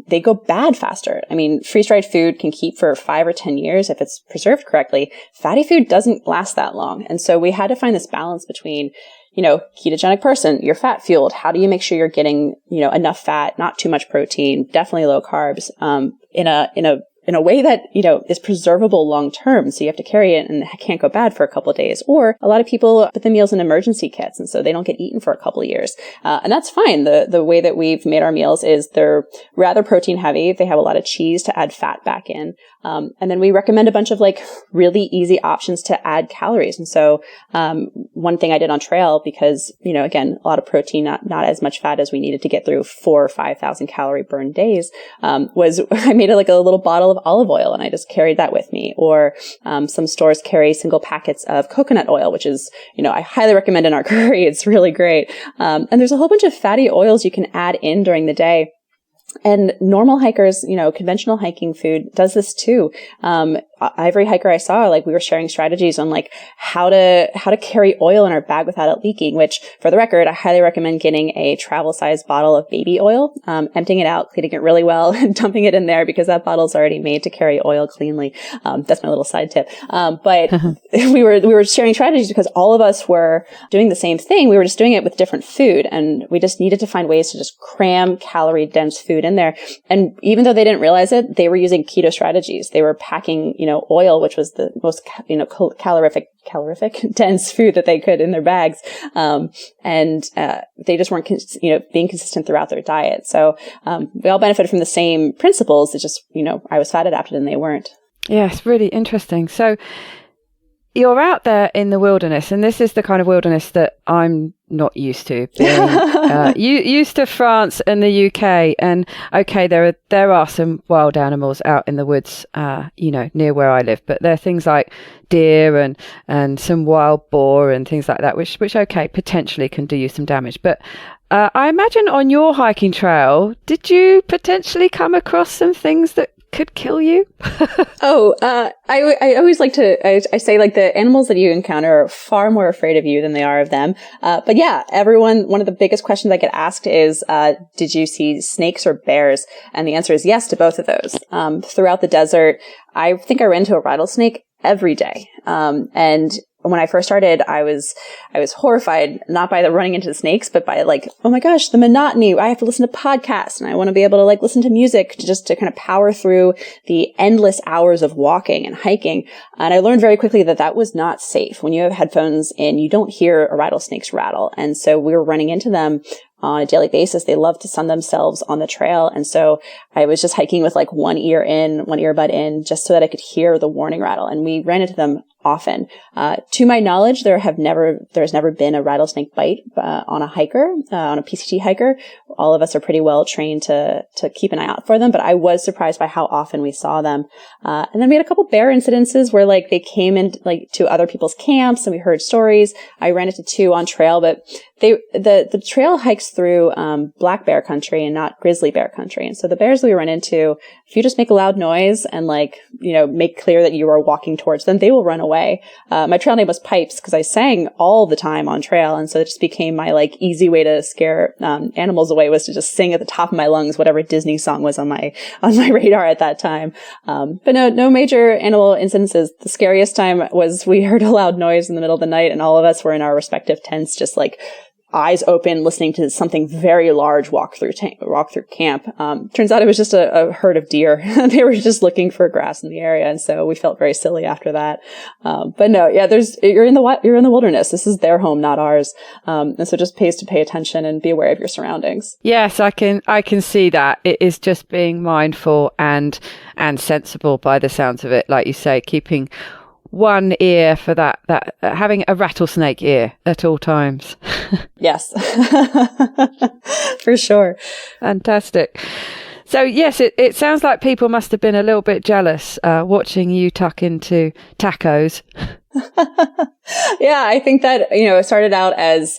they go bad faster. I mean, freeze dried food can keep for 5 or 10 years if it's preserved correctly. Fatty food doesn't last that long. And so we had to find this balance between, ketogenic person, you're fat fueled. How do you make sure you're getting, enough fat, not too much protein, definitely low carbs, in a way that, is preservable long term. So you have to carry it and it can't go bad for a couple of days. Or a lot of people put the meals in emergency kits. And so they don't get eaten for a couple of years. And that's fine. The way that we've made our meals is they're rather protein heavy. They have a lot of cheese to add fat back in. And then we recommend a bunch of like really easy options to add calories. And so, one thing I did on trail, because, again, a lot of protein, not as much fat as we needed to get through 4,000 or 5,000 calorie burn days, was I made like a little bottle of olive oil and I just carried that with me. Or, some stores carry single packets of coconut oil, which is, I highly recommend in our curry. It's really great. And there's a whole bunch of fatty oils you can add in during the day. And normal hikers, conventional hiking food does this too. Every hiker I saw, like we were sharing strategies on like how to carry oil in our bag without it leaking, which for the record, I highly recommend getting a travel size bottle of baby oil, emptying it out, cleaning it really well and dumping it in there because that bottle's already made to carry oil cleanly. That's my little side tip. But we were sharing strategies because all of us were doing the same thing. We were just doing it with different food and we just needed to find ways to just cram calorie dense food in there. And even though they didn't realize it, they were using keto strategies. They were packing, oil, which was the most, calorific dense food that they could in their bags. They just weren't, being consistent throughout their diet. So, we all benefited from the same principles. It's just, I was fat adapted and they weren't. Yeah, it's really interesting. So you're out there in the wilderness, and this is the kind of wilderness that I'm not used to. Used to France and the UK, and okay, there are some wild animals out in the woods, near where I live, but there are things like deer and some wild boar and things like that, which okay, potentially can do you some damage. But I imagine on your hiking trail, did you potentially come across some things that could kill you? I always like to, I say like the animals that you encounter are far more afraid of you than they are of them. But yeah, one of the biggest questions I get asked is, did you see snakes or bears? And the answer is yes to both of those. Throughout the desert, I think I ran into a rattlesnake every day. And when I first started, I was horrified, not by the running into the snakes, but by like, oh my gosh, the monotony. I have to listen to podcasts and I want to be able to like listen to music to kind of power through the endless hours of walking and hiking. And I learned very quickly that was not safe. When you have headphones in, you don't hear a rattlesnake's rattle. And so we were running into them on a daily basis. They love to sun themselves on the trail. And so I was just hiking with like one earbud in, just so that I could hear the warning rattle. And we ran into them often. To my knowledge, there's never been a rattlesnake bite on a hiker, on a PCT hiker. All of us are pretty well trained to keep an eye out for them, but I was surprised by how often we saw them. And then we had a couple bear incidences where like they came in like to other people's camps and we heard stories. I ran into 2 on trail, but the trail hikes through black bear country and not grizzly bear country. And so the bears we run into, if you just make a loud noise and like, make clear that you are walking towards them, they will run away. away. My trail name was Pipes because I sang all the time on trail. And so it just became my like easy way to scare animals away, was to just sing at the top of my lungs whatever Disney song was on my radar at that time. But no major animal incidences. The scariest time was we heard a loud noise in the middle of the night, and all of us were in our respective tents, just like eyes open, listening to something very large walk through camp. Turns out it was just a herd of deer. They were just looking for grass in the area, and so we felt very silly after that. But no, yeah, you're in the wilderness. This is their home, not ours. And so it just pays to pay attention and be aware of your surroundings. Yes, I can see that. It is just being mindful and sensible by the sounds of it, like you say, keeping one ear for that having a rattlesnake ear at all times. Yes, for sure. Fantastic. So yes, it sounds like people must have been a little bit jealous watching you tuck into tacos. Yeah, I think that, it started out as,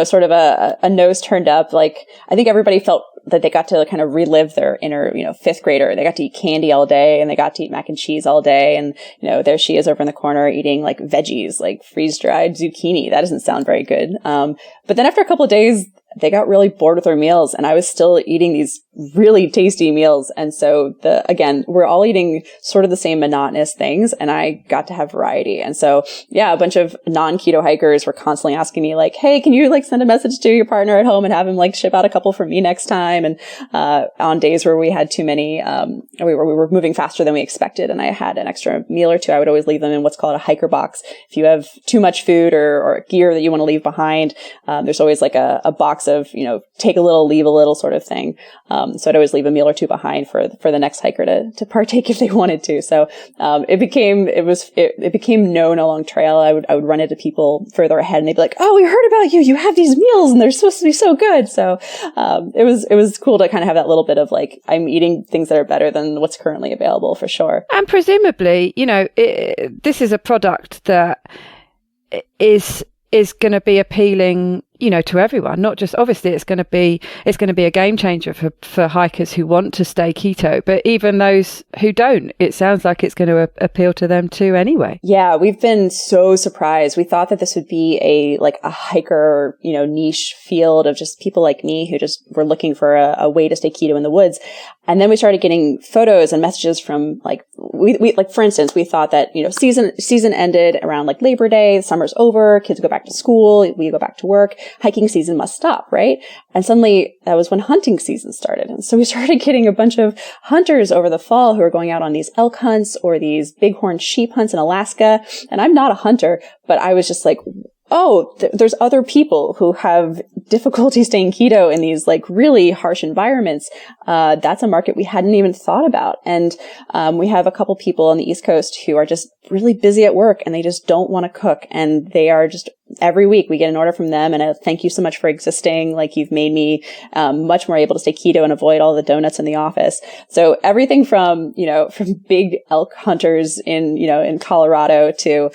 sort of a nose turned up. Like, I think everybody felt that they got to kind of relive their inner, fifth grader. They got to eat candy all day, and they got to eat mac and cheese all day. And, there she is over in the corner eating like veggies, like freeze-dried zucchini. That doesn't sound very good. But then after a couple of days, they got really bored with their meals, and I was still eating these really tasty meals. And so again, we're all eating sort of the same monotonous things, and I got to have variety. And so, yeah, a bunch of non-keto hikers were constantly asking me like, hey, can you like send a message to your partner at home and have him like ship out a couple for me next time? And, on days where we had too many, we were moving faster than we expected, and I had an extra meal or two, I would always leave them in what's called a hiker box. If you have too much food or gear that you want to leave behind, there's always like a box of, take a little, leave a little sort of thing. So I'd always leave a meal or two behind for the next hiker to partake if they wanted to. So, it became known along trail. I would run into people further ahead, and they'd be like, oh, we heard about you. You have these meals and they're supposed to be so good. So, it was cool to kind of have that little bit of like, I'm eating things that are better than what's currently available, for sure. And presumably, this is a product that is going to be appealing, to everyone, not just, obviously it's going to be a game changer for hikers who want to stay keto, but even those who don't, it sounds like it's going to appeal to them too anyway. Yeah, we've been so surprised. We thought that this would be a hiker, niche field of just people like me who just were looking for a way to stay keto in the woods. And then we started getting photos and messages from we like, for instance, we thought that, season ended around like Labor Day, summer's over, kids go back to school, we go back to work, hiking season must stop, right? And suddenly that was when hunting season started. And so we started getting a bunch of hunters over the fall who are going out on these elk hunts or these bighorn sheep hunts in Alaska. And I'm not a hunter, but I was just like, oh, there's other people who have difficulty staying keto in these like really harsh environments. That's a market we hadn't even thought about. And we have a couple people on the East Coast who are just really busy at work, and they just don't want to cook. And they are just, every week we get an order from them and a thank you so much for existing. Like, you've made me much more able to stay keto and avoid all the donuts in the office. So everything from big elk hunters in Colorado to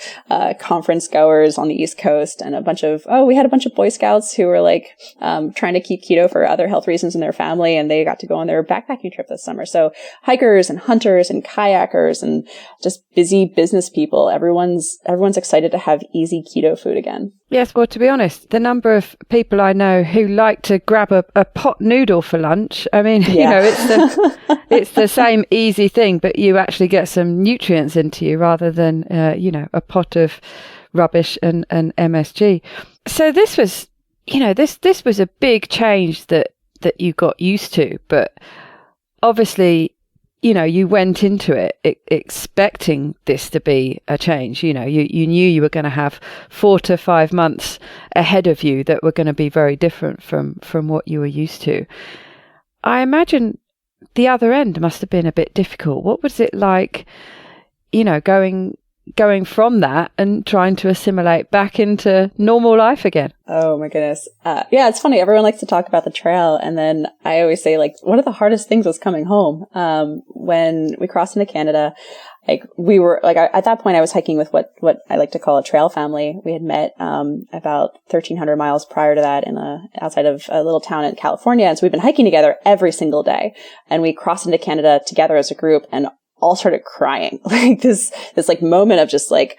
conference goers on the East Coast, and we had a bunch of Boy Scouts who were like trying to keep keto for other health reasons in their family, and they got to go on their backpacking trip this summer. So hikers and hunters and kayakers and just busy business people, everyone's excited to have easy keto food again. Yes, well, to be honest, the number of people I know who like to grab a pot noodle for lunch, I mean, yeah. it's the same easy thing, but you actually get some nutrients into you rather than, a pot of rubbish and MSG. So this was, this was a big change that you got used to, but obviously, you went into it expecting this to be a change. You knew you were going to have 4 to 5 months ahead of you that were going to be very different from what you were used to. I imagine the other end must have been a bit difficult. What was it like, going from that and trying to assimilate back into normal life again? Oh my goodness. Yeah, it's funny. Everyone likes to talk about the trail. And then I always say, like, one of the hardest things was coming home. When we crossed into Canada, we were at that point I was hiking with what I like to call a trail family. We had met, about 1,300 miles prior to that outside of a little town in California. And so we've been hiking together every single day, and we crossed into Canada together as a group, and all started crying. Like this like moment of just like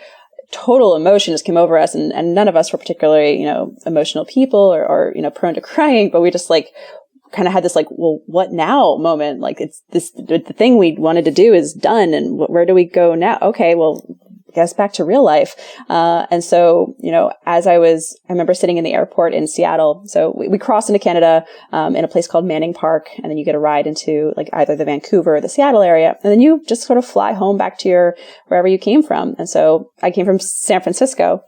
total emotion just came over us. And none of us were particularly, emotional people or, prone to crying, but we just like kind of had this like, well, what now moment? Like it's this, the thing we wanted to do is done. And where do we go now? Okay, well, I guess back to real life. And so, as I remember sitting in the airport in Seattle. So we crossed into Canada, in a place called Manning Park. And then you get a ride into like either the Vancouver or the Seattle area. And then you just sort of fly home back to wherever you came from. And so I came from San Francisco.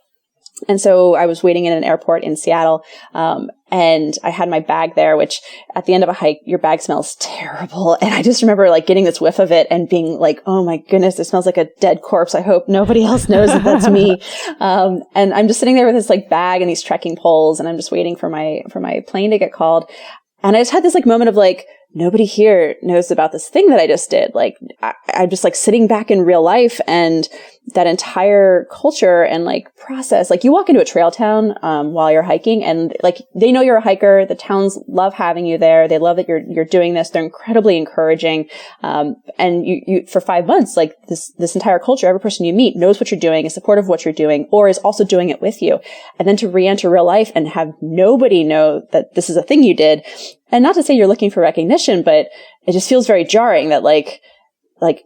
And so I was waiting in an airport in Seattle, and I had my bag there, which at the end of a hike, your bag smells terrible. And I just remember like getting this whiff of it and being like, oh my goodness, it smells like a dead corpse. I hope nobody else knows that that's me. And I'm just sitting there with this like bag and these trekking poles, and I'm just waiting for my plane to get called. And I just had this like moment of like, nobody here knows about this thing that I just did. Like, I'm just like sitting back in real life, and that entire culture and like process, like you walk into a trail town, while you're hiking, and like they know you're a hiker. The towns love having you there. They love that you're doing this. They're incredibly encouraging. And you for 5 months, like this entire culture, every person you meet knows what you're doing, is supportive of what you're doing, or is also doing it with you. And then to re-enter real life and have nobody know that this is a thing you did. And not to say you're looking for recognition, but it just feels very jarring that like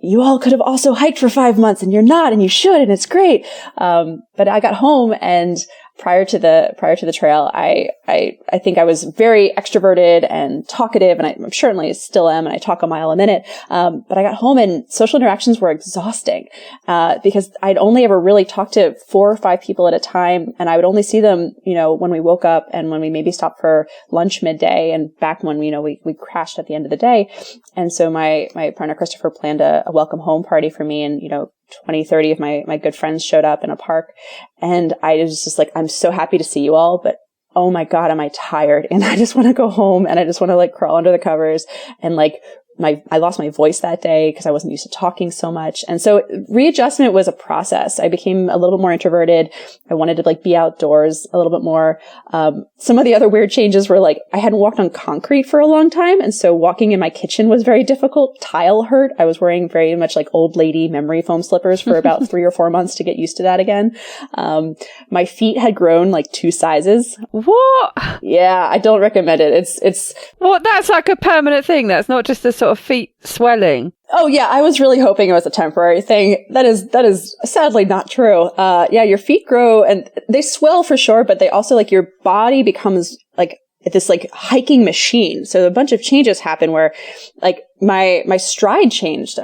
you all could have also hiked for 5 months and you're not, and you should, and it's great. But I got home, and prior to the trail, I think I was very extroverted and talkative, and I certainly still am, and I talk a mile a minute. But I got home and social interactions were exhausting, because I'd only ever really talked to 4 or 5 people at a time, and I would only see them, when we woke up and when we maybe stopped for lunch midday, and back when, we crashed at the end of the day. And so my partner Christopher planned a welcome home party for me, and, 20, 30 of my good friends showed up in a park, and I was just like, I'm so happy to see you all, but oh my God, am I tired? And I just want to go home, and I just want to like crawl under the covers, and like I lost my voice that day because I wasn't used to talking so much. And so readjustment was a process. I became a little bit more introverted. I wanted to like be outdoors a little bit more. Some of the other weird changes were like, I hadn't walked on concrete for a long time. And so walking in my kitchen was very difficult. Tile hurt. I was wearing very much like old lady memory foam slippers for about 3 or 4 months to get used to that again. My feet had grown like 2 sizes. What? Yeah, I don't recommend it. It's what? That's like a permanent thing. That's not just a sort of feet swelling. Oh yeah, I was really hoping it was a temporary thing. That is sadly not true. Yeah, your feet grow and they swell for sure, but they also like your body becomes like this like hiking machine. So a bunch of changes happen where like my stride changed.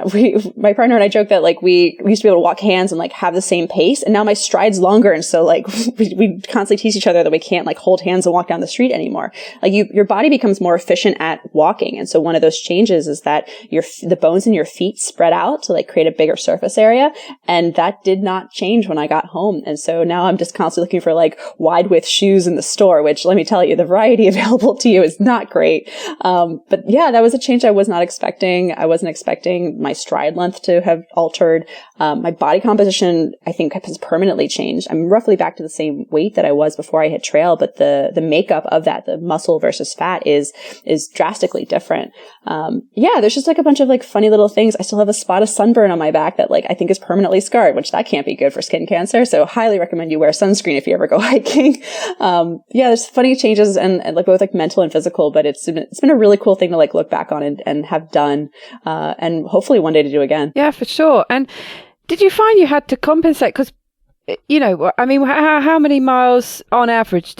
My partner and I joke that like we used to be able to walk hands and like have the same pace, and now my stride's longer. And so like we constantly tease each other that we can't like hold hands and walk down the street anymore. Like your body becomes more efficient at walking. And so one of those changes is that the bones in your feet spread out to like create a bigger surface area. And that did not change when I got home. And so now I'm just constantly looking for like wide width shoes in the store, which let me tell you, the variety available to you is not great. But yeah, that was a change I was not expecting. I wasn't expecting my stride length to have altered. My body composition, I think, has permanently changed. I'm roughly back to the same weight that I was before I hit trail, but the makeup of that, the muscle versus fat is drastically different. Yeah, there's just like a bunch of like funny little things. I still have a spot of sunburn on my back that like I think is permanently scarred, which that can't be good for skin cancer. So highly recommend you wear sunscreen if you ever go hiking. Yeah, there's funny changes and like both like mental and physical, but it's been a really cool thing to like look back on and have done, and hopefully one day to do again. Yeah, for sure. And did you find you had to compensate? Because, I mean, how many miles on average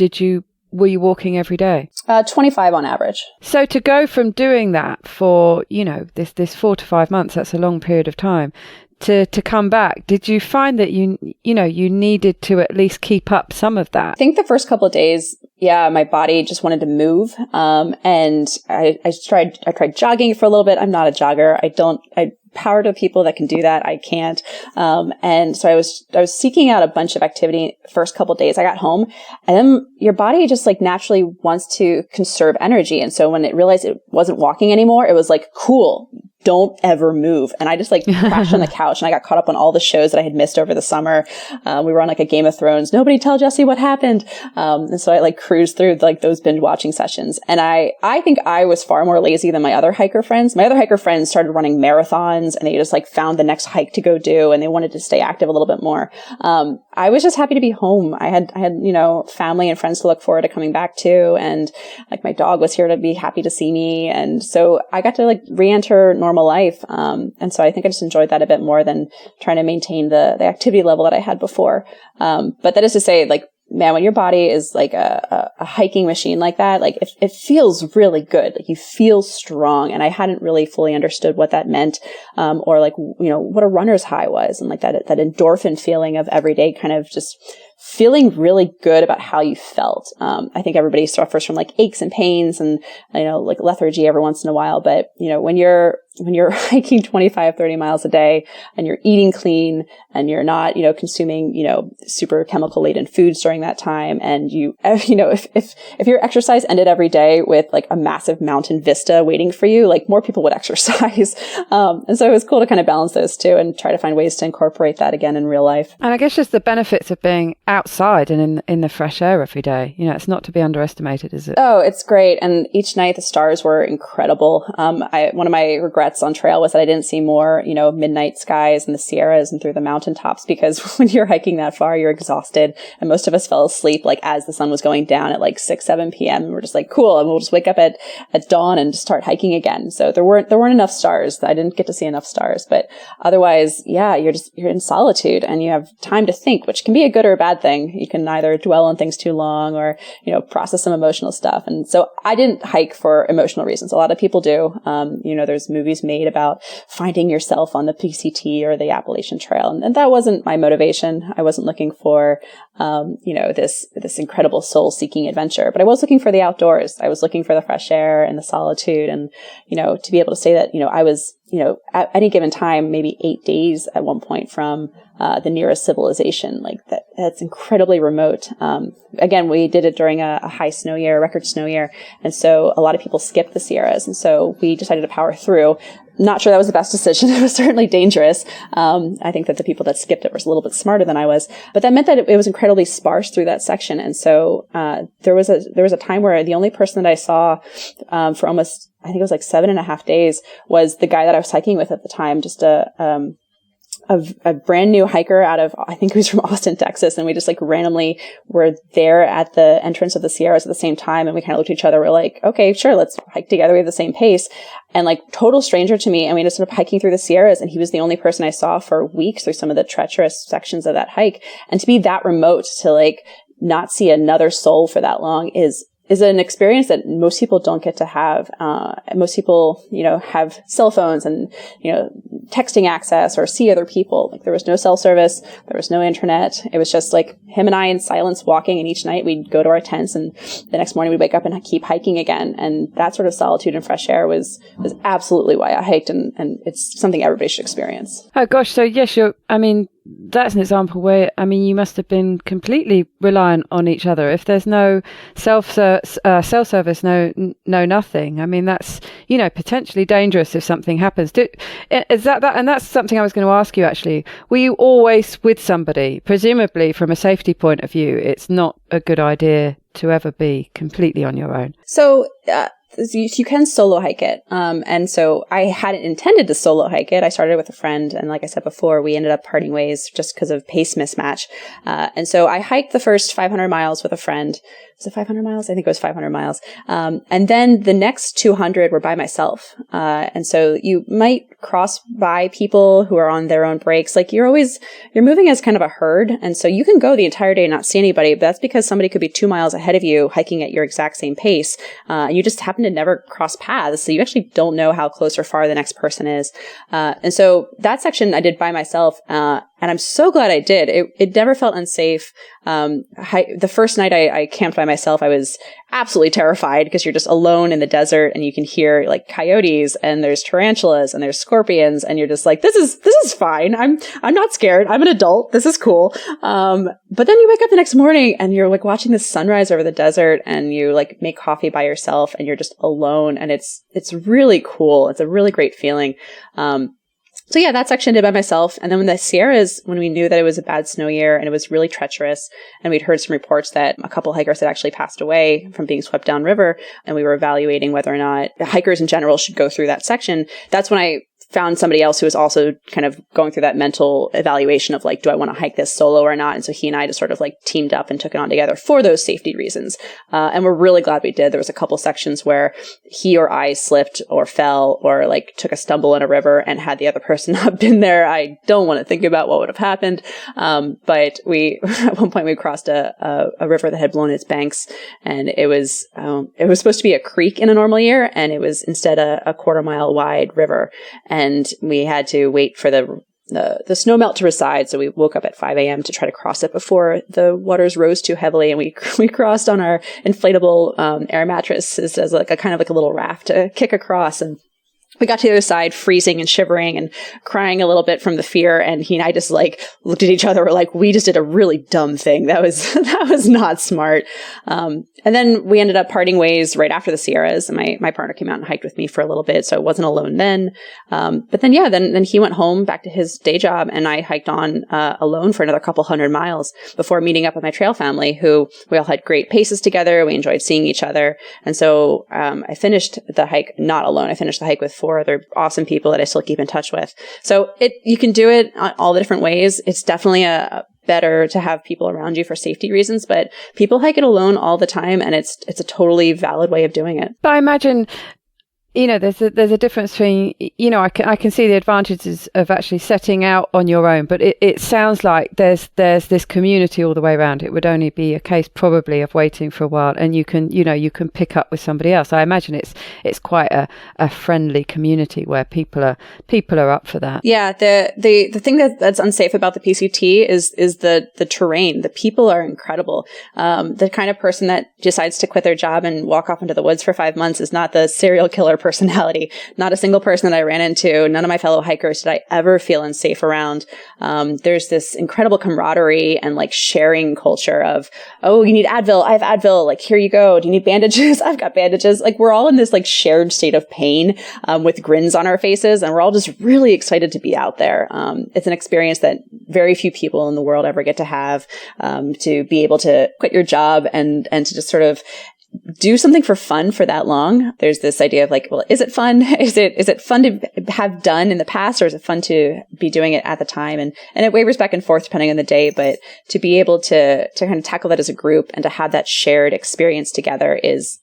were you walking every day? 25 on average. So to go from doing that for, this 4 to 5 months, that's a long period of time, to come back, did you find that you needed to at least keep up some of that? I think the first couple of days, yeah, my body just wanted to move. And I tried jogging for a little bit. I'm not a jogger. I power to people that can do that. I can't. And so I was seeking out a bunch of activity the first couple of days. I got home, and then your body just like naturally wants to conserve energy. And so when it realized it wasn't walking anymore, it was like, cool, don't ever move. And I just like crashed on the couch, and I got caught up on all the shows that I had missed over the summer. We were on like a Game of Thrones. Nobody tell Jessie what happened. And so I like cruised through like those binge watching sessions. And I think I was far more lazy than my other hiker friends. My other hiker friends started running marathons, and they just like found the next hike to go do, and they wanted to stay active a little bit more. I was just happy to be home. I had, you know, family and friends to look forward to coming back to. And like my dog was here to be happy to see me. And so I got to like re-enter normal life. And so I think I just enjoyed that a bit more than trying to maintain the activity level that I had before. But that is to say, like, man, when your body is like a hiking machine like that, like it feels really good. Like you feel strong. And I hadn't really fully understood what that meant, or like, you know, what a runner's high was, and like that endorphin feeling of every day kind of just feeling really good about how you felt. I think everybody suffers from like aches and pains and, you know, like lethargy every once in a while. But, you know, when you're hiking 25, 30 miles a day and you're eating clean and you're not, you know, consuming, you know, super chemical laden foods during that time. And you know, if your exercise ended every day with like a massive mountain vista waiting for you, like more people would exercise. And so it was cool to kind of balance those two and try to find ways to incorporate that again in real life. And I guess just the benefits of being outside and in the fresh air every day. You know, it's not to be underestimated, is it? Oh, it's great. And each night the stars were incredible. One of my regrets on trail was that I didn't see more, you know, midnight skies and the Sierras and through the mountaintops, because when you're hiking that far, you're exhausted. And most of us fell asleep like as the sun was going down at like 6, 7 p.m. And we're just like, cool. And we'll just wake up at dawn and just start hiking again. So there weren't enough stars. I didn't get to see enough stars, but otherwise, yeah, you're in solitude and you have time to think, which can be a good or a bad thing. You can either dwell on things too long or, you know, process some emotional stuff. And so I didn't hike for emotional reasons. A lot of people do. You know, there's movies made about finding yourself on the PCT or the Appalachian Trail. And that wasn't my motivation. I wasn't looking for, you know, this incredible soul seeking adventure, but I was looking for the outdoors. I was looking for the fresh air and the solitude. And, you know, to be able to say that, you know, I was, you know, at any given time, maybe 8 days at one point from the nearest civilization, like that's incredibly remote. Again, we did it during a high snow year, a record snow year. And so a lot of people skipped the Sierras. And so we decided to power through. Not sure that was the best decision. It was certainly dangerous. I think that the people that skipped it were a little bit smarter than I was, but that meant that it was incredibly sparse through that section. And so, there was a time where the only person that I saw, for almost, I think it was like 7.5 days, was the guy that I was hiking with at the time, just a brand new hiker out of, I think he was from Austin, Texas. And we just like randomly were there at the entrance of the Sierras at the same time. And we kind of looked at each other. We're like, okay, sure, let's hike together. We have the same pace. And like total stranger to me. And we just ended up hiking through the Sierras. And he was the only person I saw for weeks through some of the treacherous sections of that hike. And to be that remote, to like not see another soul for that long is an experience that most people don't get to have. Most people, you know, have cell phones and, you know, texting access or see other people. Like there was no cell service. There was no internet. It was just like him and I in silence walking. And each night we'd go to our tents and the next morning we'd wake up and keep hiking again. And that sort of solitude and fresh air was absolutely why I hiked. And it's something everybody should experience. Oh gosh. So yes, that's an example where, I mean, you must have been completely reliant on each other. If there's no cell service, no nothing. I mean, that's, you know, potentially dangerous if something happens. Is that? And that's something I was going to ask you, actually. Were you always with somebody? Presumably, from a safety point of view, it's not a good idea to ever be completely on your own. So, you can solo hike it. And so I hadn't intended to solo hike it. I started with a friend. And like I said before, we ended up parting ways just because of pace mismatch. And so I hiked the first 500 miles with a friend. Was it 500 miles? I think it was 500 miles. And then the next 200 were by myself. And so you might cross by people who are on their own breaks. Like you're moving as kind of a herd. And so you can go the entire day and not see anybody, but that's because somebody could be 2 miles ahead of you hiking at your exact same pace. You just happen to never cross paths. So you actually don't know how close or far the next person is. And so that section I did by myself. And I'm so glad I did. It never felt unsafe. The first night I camped by myself, I was absolutely terrified because you're just alone in the desert and you can hear like coyotes and there's tarantulas and there's scorpions and you're just like, this is fine. I'm not scared. I'm an adult. This is cool. But then you wake up the next morning and you're like watching the sunrise over the desert and you like make coffee by yourself and you're just alone. And it's really cool. It's a really great feeling. So yeah, that section I did by myself. And then when the Sierras, when we knew that it was a bad snow year and it was really treacherous, and we'd heard some reports that a couple hikers had actually passed away from being swept downriver, and we were evaluating whether or not hikers in general should go through that section, that's when I found somebody else who was also kind of going through that mental evaluation of like, do I want to hike this solo or not? And so he and I just sort of like teamed up and took it on together for those safety reasons. And we're really glad we did. There was a couple sections where he or I slipped or fell or like took a stumble in a river, and had the other person not been there, I don't want to think about what would have happened. But we, at one point we crossed a river that had blown its banks, and it was supposed to be a creek in a normal year, and it was instead a quarter-mile wide river. And we had to wait for the snow melt to recede. So we woke up at 5 a.m. to try to cross it before the waters rose too heavily. And we crossed on our inflatable air mattresses as like a kind of like a little raft to kick across. And we got to the other side freezing and shivering and crying a little bit from the fear. And he and I just like looked at each other. We're like, we just did a really dumb thing. That was not smart. And then we ended up parting ways right after the Sierras. And my partner came out and hiked with me for a little bit. So I wasn't alone then. But then, yeah, then he went home back to his day job, and I hiked on alone for another couple 100 miles before meeting up with my trail family, who we all had great paces together. We enjoyed seeing each other. And so I finished the hike not alone. I finished the hike with 4 other awesome people that I still keep in touch with. So you can do it all the different ways. It's definitely better to have people around you for safety reasons, but people hike it alone all the time, and it's a totally valid way of doing it. But I imagine, there's a difference between, I can see the advantages of actually setting out on your own, but it sounds like there's this community all the way around. It would only be a case probably of waiting for a while, and you can pick up with somebody else. I imagine it's quite a friendly community where people are up for that. Yeah, the thing that's unsafe about the PCT is the terrain. The people are incredible. The kind of person that decides to quit their job and walk off into the woods for 5 months is not the serial killer personality. Not a single person that I ran into, none of my fellow hikers did I ever feel unsafe around. There's this incredible camaraderie and like sharing culture of, oh, you need Advil? I have Advil. Like, here you go. Do you need bandages? I've got bandages. Like, we're all in this like shared state of pain, with grins on our faces, and we're all just really excited to be out there. It's an experience that very few people in the world ever get to have, to be able to quit your job and to just sort of do something for fun for that long. There's this idea of like, well, is it fun? Is it fun to have done in the past, or is it fun to be doing it at the time? And it wavers back and forth depending on the day, but to be able to kind of tackle that as a group and to have that shared experience together is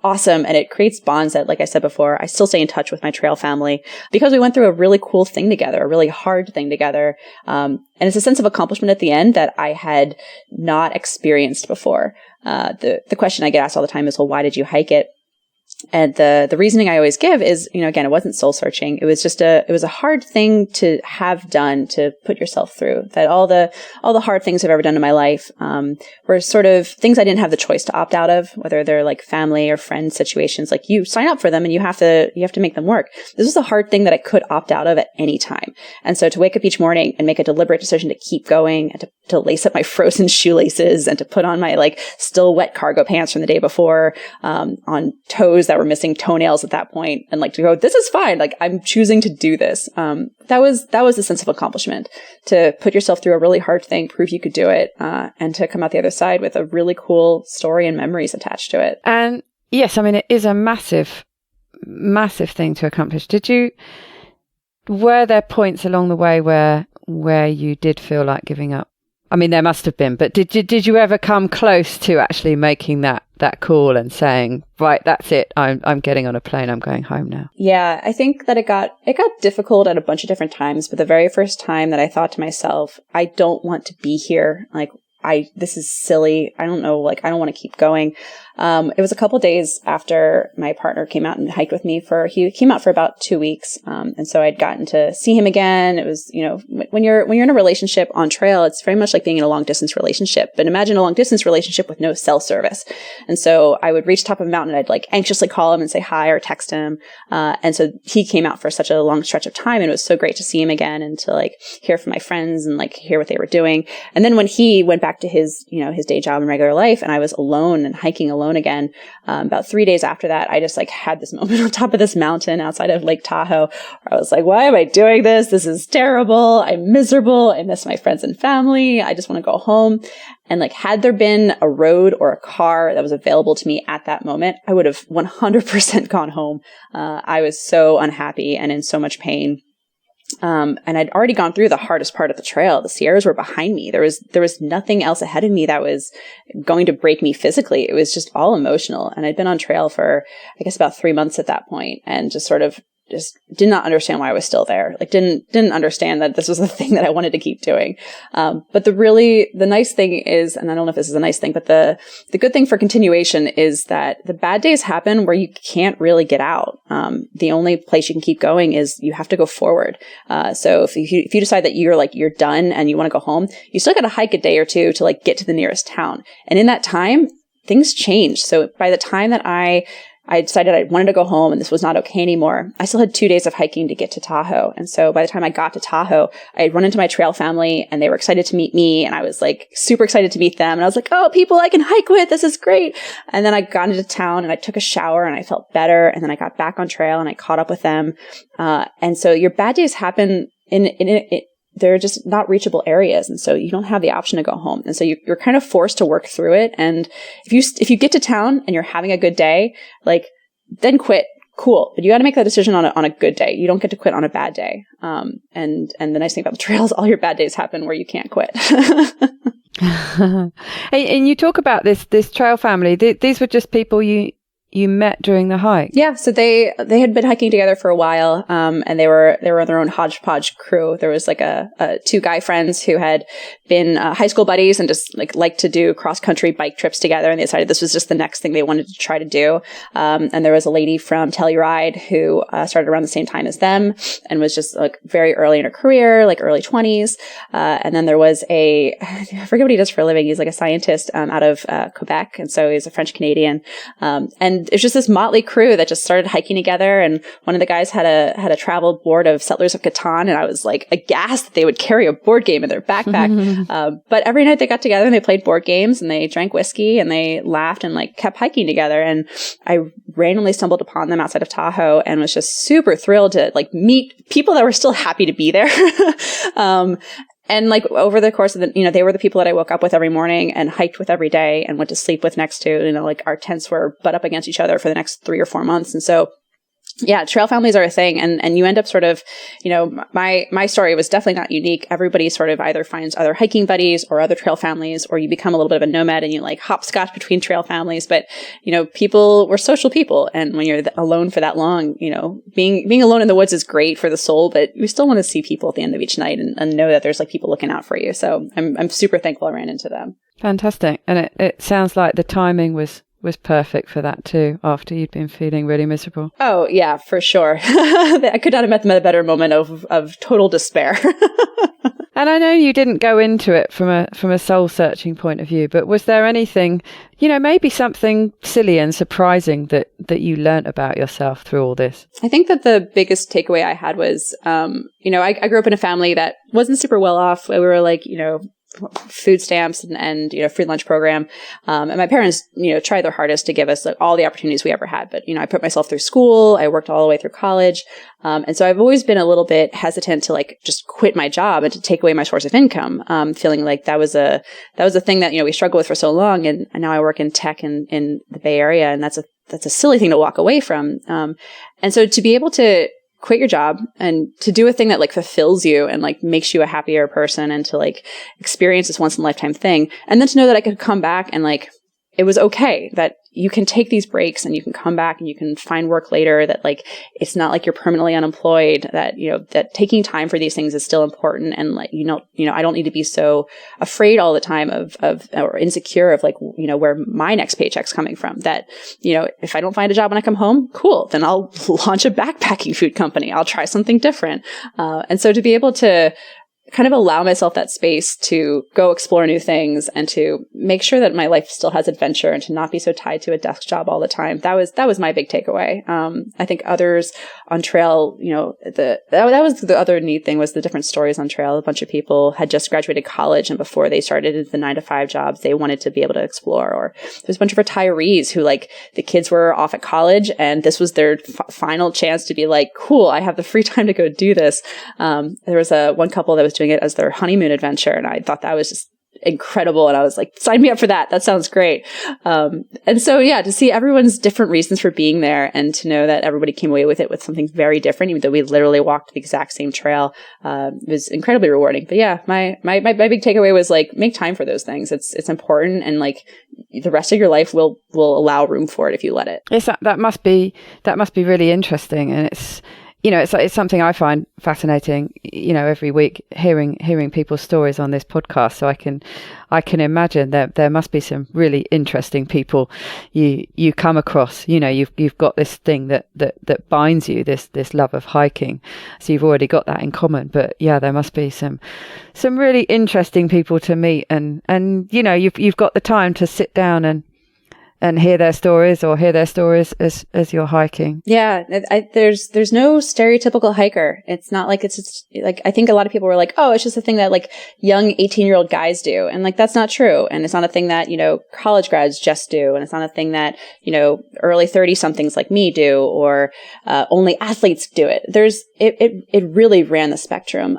awesome. And it creates bonds that, like I said before, I still stay in touch with my trail family because we went through a really cool thing together, a really hard thing together. And it's a sense of accomplishment at the end that I had not experienced before. The question I get asked all the time is, well, why did you hike it? And the reasoning I always give is, again, it wasn't soul searching. It was just it was a hard thing to have done, to put yourself through. That all the hard things I've ever done in my life, were sort of things I didn't have the choice to opt out of, whether they're like family or friend situations. Like, you sign up for them and you have to make them work. This was a hard thing that I could opt out of at any time. And so to wake up each morning and make a deliberate decision to keep going and to lace up my frozen shoelaces and to put on my like still wet cargo pants from the day before, on toes that were missing toenails at that point, and like to go, this is fine. Like, I'm choosing to do this. That was a sense of accomplishment, to put yourself through a really hard thing, prove you could do it, and to come out the other side with a really cool story and memories attached to it. And yes, I mean, it is a massive, massive thing to accomplish. Were there points along the way where you did feel like giving up? I mean, there must have been, but did you ever come close to actually making that call and saying, right, that's it, I'm getting on a plane, I'm going home now? Yeah, I think that it got difficult at a bunch of different times, but the very first time that I thought to myself, I don't want to be here, like, this is silly, I don't know, like, I don't want to keep going, It was a couple days after my partner came out and hiked with me he came out for about 2 weeks. And so I'd gotten to see him again. It was, when you're in a relationship on trail, it's very much like being in a long distance relationship, but imagine a long distance relationship with no cell service. And so I would reach the top of a mountain and I'd like anxiously call him and say hi or text him. And so he came out for such a long stretch of time, and it was so great to see him again and to like hear from my friends and like hear what they were doing. And then when he went back to his day job and regular life, and I was alone and hiking alone again, about 3 days after that, I just like had this moment on top of this mountain outside of Lake Tahoe where I was like, why am I doing this? This is terrible. I'm miserable. I miss my friends and family. I just want to go home. And like, had there been a road or a car that was available to me at that moment, I would have 100% gone home. I was so unhappy and in so much pain. And I'd already gone through the hardest part of the trail. The Sierras were behind me. There was nothing else ahead of me that was going to break me physically. It was just all emotional. And I'd been on trail for, I guess, about 3 months at that point, and just did not understand why I was still there. Like didn't understand that this was the thing that I wanted to keep doing. But the nice thing is, and I don't know if this is a nice thing, but the good thing for continuation is that the bad days happen where you can't really get out. The only place you can keep going is you have to go forward. So if you decide that you're done and you want to go home, you still got to hike a day or two to like get to the nearest town. And in that time, things change. So by the time that I decided I wanted to go home and this was not okay anymore, I still had 2 days of hiking to get to Tahoe. And so by the time I got to Tahoe, I had run into my trail family and they were excited to meet me. And I was like super excited to meet them. And I was like, oh, people I can hike with. This is great. And then I got into town and I took a shower and I felt better. And then I got back on trail and I caught up with them. And so your bad days happen they're just not reachable areas. And so you don't have the option to go home. And so you're kind of forced to work through it. And if you get to town and you're having a good day, like then quit. Cool. But you got to make that decision on a good day. You don't get to quit on a bad day. And the nice thing about the trail is all your bad days happen where you can't quit. And you talk about this trail family. These were just people you met during the hike? Yeah. So they had been hiking together for a while. And they were their own hodgepodge crew. There was like two guy friends who had been high school buddies and just liked to do cross country bike trips together. And they decided this was just the next thing they wanted to try to do. And there was a lady from Telluride who started around the same time as them and was just like very early in her career, like early 20s. And then there was I forget what he does for a living. He's like a scientist out of Quebec. And so he's a French Canadian. And it was just this motley crew that just started hiking together. And one of the guys had a travel board of Settlers of Catan. And I was like aghast that they would carry a board game in their backpack. But every night they got together and they played board games and they drank whiskey and they laughed and like kept hiking together. And I randomly stumbled upon them outside of Tahoe and was just super thrilled to like meet people that were still happy to be there. And like over the course of they were the people that I woke up with every morning and hiked with every day and went to sleep with next to, like our tents were butt up against each other for the next 3 or 4 months. And so, yeah, trail families are a thing. And you end up sort of, my story was definitely not unique. Everybody sort of either finds other hiking buddies or other trail families, or you become a little bit of a nomad and you like hopscotch between trail families. But, we're social people. And when you're alone for that long, being alone in the woods is great for the soul, but you still want to see people at the end of each night and know that there's like people looking out for you. So I'm super thankful I ran into them. Fantastic. And it sounds like the timing was perfect for that too, after you'd been feeling really miserable. Oh, yeah, for sure. I could not have met them at a better moment of total despair. And I know you didn't go into it from a soul-searching point of view, but was there anything, maybe something silly and surprising that you learnt about yourself through all this? I think that the biggest takeaway I had was, I grew up in a family that wasn't super well off. We were like, food stamps and free lunch program. And my parents, tried their hardest to give us like all the opportunities we ever had. But, I put myself through school. I worked all the way through college. And so I've always been a little bit hesitant to like just quit my job and to take away my source of income. Feeling like that was a thing that, we struggled with for so long. And now I work in tech in the Bay Area, and that's a silly thing to walk away from. And so to be able to quit your job and to do a thing that like fulfills you and like makes you a happier person and to like experience this once in a lifetime thing. And then to know that I could come back and like it was okay that you can take these breaks and you can come back and you can find work later, that like, it's not like you're permanently unemployed, that, that taking time for these things is still important. And like, I don't need to be so afraid all the time of or insecure of like, where my next paycheck's coming from, that, if I don't find a job when I come home, cool, then I'll launch a backpacking food company. I'll try something different. And so to be able to kind of allow myself that space to go explore new things and to make sure that my life still has adventure and to not be so tied to a desk job all the time. That was my big takeaway. I think others on trail, that was the other neat thing, was the different stories on trail. A bunch of people had just graduated college, and before they started the 9-to-5 jobs, they wanted to be able to explore. Or there's a bunch of retirees who, like, the kids were off at college and this was their final chance to be like, cool, I have the free time to go do this. There was one couple that was doing it as their honeymoon adventure, and I thought that was just incredible. And I was like, sign me up for that. That sounds great. And so, yeah, to see everyone's different reasons for being there and to know that everybody came away with it with something very different, even though we literally walked the exact same trail, was incredibly rewarding. But yeah, my big takeaway was like, make time for those things. It's important, and like the rest of your life will allow room for it if you let it. Yes, that must be really interesting. And it's, it's something I find fascinating, every week hearing people's stories on this podcast. So I can imagine that there must be some really interesting people you come across. You've got this thing that binds you, this love of hiking. So you've already got that in common. But yeah, there must be some really interesting people to meet, and you've got the time to sit down and hear their stories as you're hiking. Yeah. There's no stereotypical hiker. It's not like it's just like, I think a lot of people were like, oh, it's just a thing that like young 18-year-old guys do. And like, that's not true. And it's not a thing that, college grads just do. And it's not a thing that, early 30-somethings like me do, or only athletes do it. It really ran the spectrum.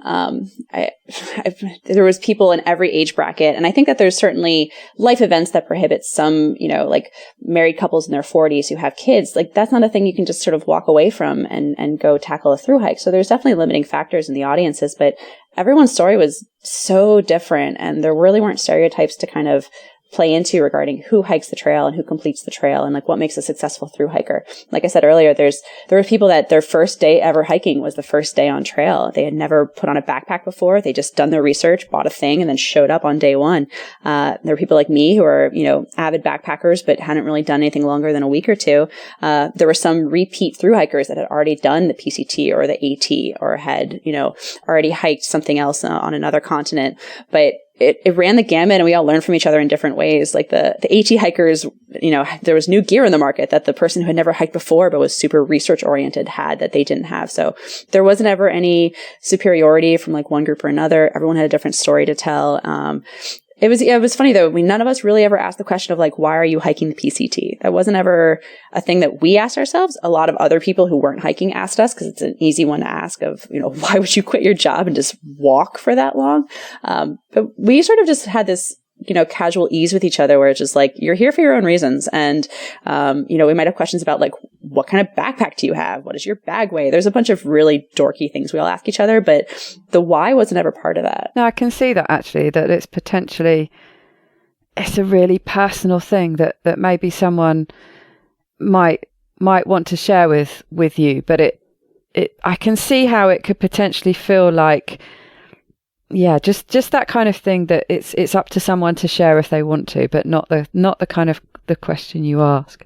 There was people in every age bracket. And I think that there's certainly life events that prohibit some, like married couples in their 40s who have kids. Like, that's not a thing you can just sort of walk away from and go tackle a thru hike. So there's definitely limiting factors in the audiences, but everyone's story was so different, and there really weren't stereotypes to kind of play into regarding who hikes the trail and who completes the trail and like what makes a successful thru hiker. Like I said earlier, there were people that their first day ever hiking was the first day on trail. They had never put on a backpack before. They just done their research, bought a thing, and then showed up on day one. There were people like me who are, avid backpackers, but hadn't really done anything longer than a week or two. There were some repeat thru hikers that had already done the PCT or the AT, or had, already hiked something else on another continent. But it ran the gamut, and we all learned from each other in different ways. Like the AT hikers, there was new gear in the market that the person who had never hiked before but was super research oriented had that they didn't have. So there wasn't ever any superiority from like one group or another. Everyone had a different story to tell. It was funny though. None of us really ever asked the question of like, why are you hiking the PCT? That wasn't ever a thing that we asked ourselves. A lot of other people who weren't hiking asked us, because it's an easy one to ask of, why would you quit your job and just walk for that long? But we sort of just had this, casual ease with each other, where it's just like, you're here for your own reasons. And, we might have questions about like, what kind of backpack do you have? What does your bag weigh? There's a bunch of really dorky things we all ask each other, but the why wasn't ever part of that. No, I can see that actually, that it's a really personal thing that maybe someone might want to share with you, but I can see how it could potentially feel like, yeah, just that kind of thing, that it's up to someone to share if they want to, but not the kind of the question you ask.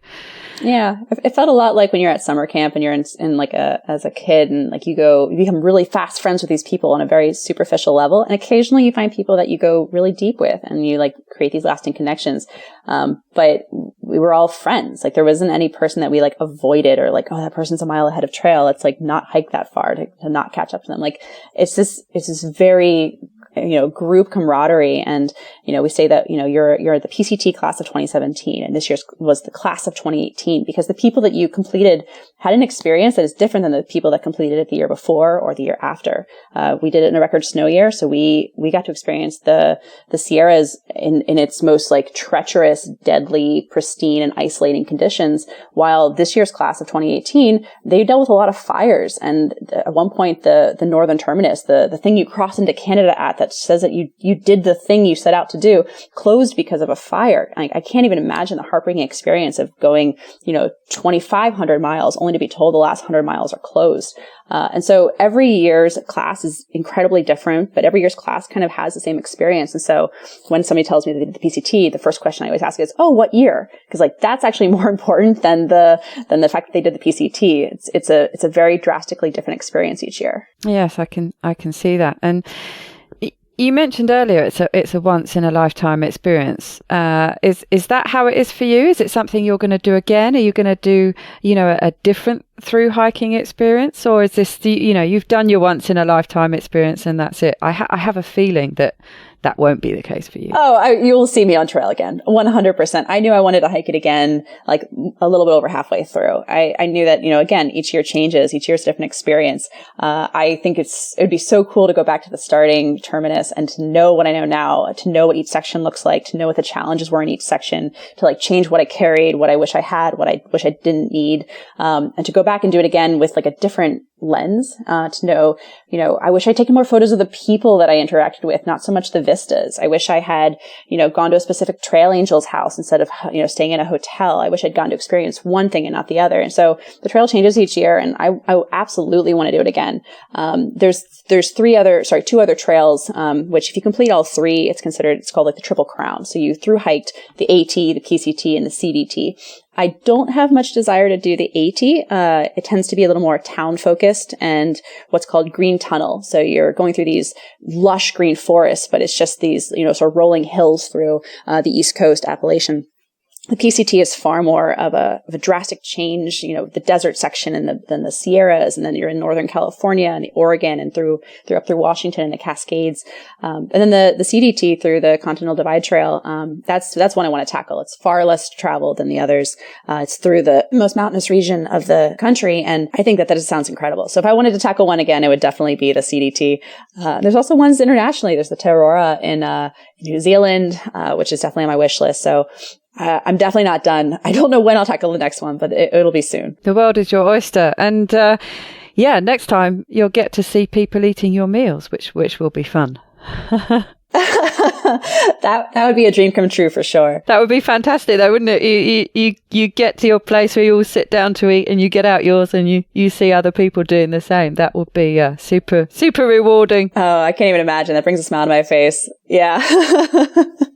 Yeah, it felt a lot like when you're at summer camp and you're in like as a kid, and like you become really fast friends with these people on a very superficial level, and occasionally you find people that you go really deep with and you like create these lasting connections. But we were all friends. Like there wasn't any person that we like avoided or like, oh, that person's a mile ahead of trail. Let's like not hike that far to not catch up to them. Like it's this very group camaraderie. And, we say that, you're the PCT class of 2017, and this year's was the class of 2018, because the people that you completed had an experience that is different than the people that completed it the year before or the year after. We did it in a record snow year, so we got to experience the Sierras in its most like treacherous, deadly, pristine, and isolating conditions. While this year's class of 2018, they dealt with a lot of fires, and at one point, the northern terminus, the thing you cross into Canada at that says that you did the thing you set out to do, closed because of a fire. I can't even imagine the heartbreaking experience of going, 2,500 miles only to be told the last 100 miles are closed. And so every year's class is incredibly different, but every year's class kind of has the same experience. And so when somebody tells me that they did the PCT, the first question I always ask is, oh, what year? Because like that's actually more important than the fact that they did the PCT. It's a very drastically different experience each year. Yes, I can see that. And you mentioned earlier it's a once in a lifetime experience. Is that how it is for you? Is it something you're going to do again? Are you going to do a different thru-hiking experience, or is this you've done your once in a lifetime experience and that's it? I have a feeling that won't be the case for you. Oh, you will see me on trail again, 100%. I knew I wanted to hike it again, like a little bit over halfway through. I knew that, again, each year changes, each year's a different experience. I think it would be so cool to go back to the starting terminus and to know what I know now, to know what each section looks like, to know what the challenges were in each section, to like change what I carried, what I wish I had, what I wish I didn't need, and to go back and do it again with like a different lens, to know, I wish I'd taken more photos of the people that I interacted with, not so much the vistas. I wish I had, gone to a specific trail angel's house instead of, staying in a hotel. I wish I'd gone to experience one thing and not the other. And so the trail changes each year, and I absolutely want to do it again. There's two other trails, which if you complete all three, it's called like the Triple Crown. So you thru-hiked the AT, the PCT, and the CDT. I don't have much desire to do the AT. It tends to be a little more town focused and what's called green tunnel. So you're going through these lush green forests, but it's just these, sort of rolling hills through the East Coast Appalachian. The PCT is far more of a drastic change, the desert section and then the Sierras, and then you're in Northern California and Oregon and up through Washington and the Cascades. And then the CDT through the Continental Divide Trail, that's one I want to tackle. It's far less traveled than the others. It's through the most mountainous region of the country. And I think that sounds incredible. So if I wanted to tackle one again, it would definitely be the CDT. There's also ones internationally. There's the Tarora in New Zealand, which is definitely on my wish list. So I'm definitely not done. I don't know when I'll tackle the next one, but it'll be soon. The world is your oyster. And next time you'll get to see people eating your meals, which will be fun. That would be a dream come true for sure. That would be fantastic though, wouldn't it? You get to your place where you all sit down to eat and you get out yours and you see other people doing the same. That would be super, super rewarding. Oh, I can't even imagine. That brings a smile to my face. Yeah.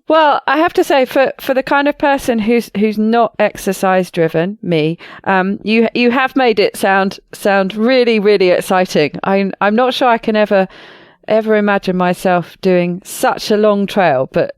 Well, I have to say, for the kind of person who's not exercise driven, me, you have made it sound really, really exciting. I'm not sure I can ever imagine myself doing such a long trail, but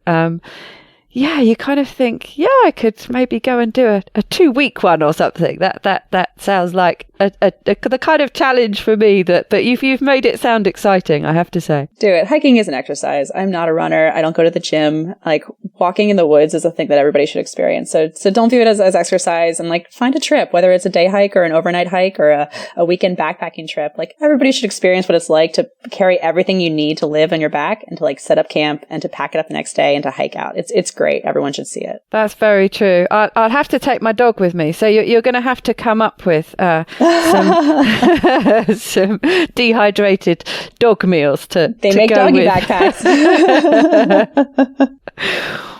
you kind of think, I could maybe go and do a 2-week one or something. That sounds like the kind of challenge for me. But you've made it sound exciting, I have to say. Do it. Hiking is an exercise. I'm not a runner. I don't go to the gym. Like walking in the woods is a thing that everybody should experience. So don't view it as exercise, and like find a trip, whether it's a day hike or an overnight hike or a weekend backpacking trip. Like everybody should experience what it's like to carry everything you need to live on your back and to like set up camp and to pack it up the next day and to hike out. It's great. Everyone should see it. That's very true. I'll have to take my dog with me. So you're going to have to come up with some dehydrated dog meals to make go doggy with. Backpacks.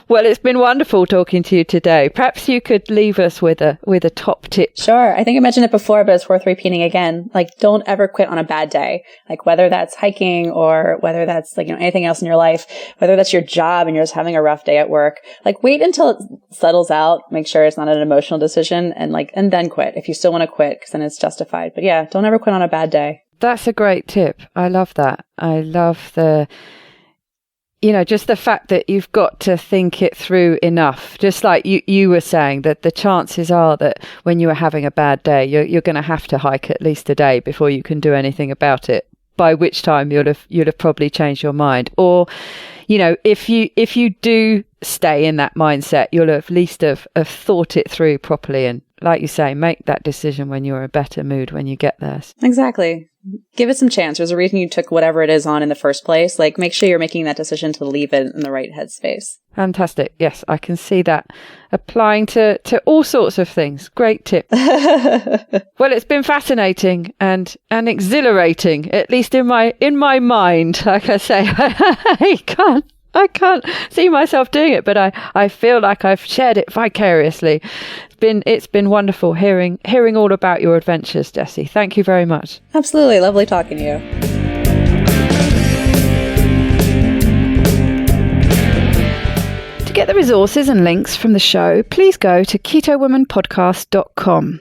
Well, it's been wonderful talking to you today. Perhaps you could leave us with a top tip. Sure. I think I mentioned it before, but it's worth repeating again. Like, don't ever quit on a bad day. Like, whether that's hiking or whether that's like, anything else in your life, whether that's your job and you're just having a rough day at work, like wait until it settles out. Make sure it's not an emotional decision and then quit if you still want to quit, because then it's justified. But yeah, don't ever quit on a bad day. That's a great tip. I love that. I love just the fact that you've got to think it through enough. Just like you were saying, that the chances are that when you are having a bad day, you're going to have to hike at least a day before you can do anything about it. by which time you'll have probably changed your mind. Or, if you do stay in that mindset, you'll at least have thought it through properly. And like you say, make that decision when you're in a better mood when you get there. Exactly. Give it some chance. There's a reason you took whatever it is on in the first place. Like, make sure you're making that decision to leave it in the right headspace. Fantastic. Yes, I can see that applying to all sorts of things. Great tip. Well, it's been fascinating and exhilarating, at least in my mind. Like I say, I can't see myself doing it, but I feel like I've shared it vicariously. It's been wonderful hearing all about your adventures, Jessie. Thank you very much. Absolutely. Lovely talking to you. To get the resources and links from the show, please go to ketowomanpodcast.com.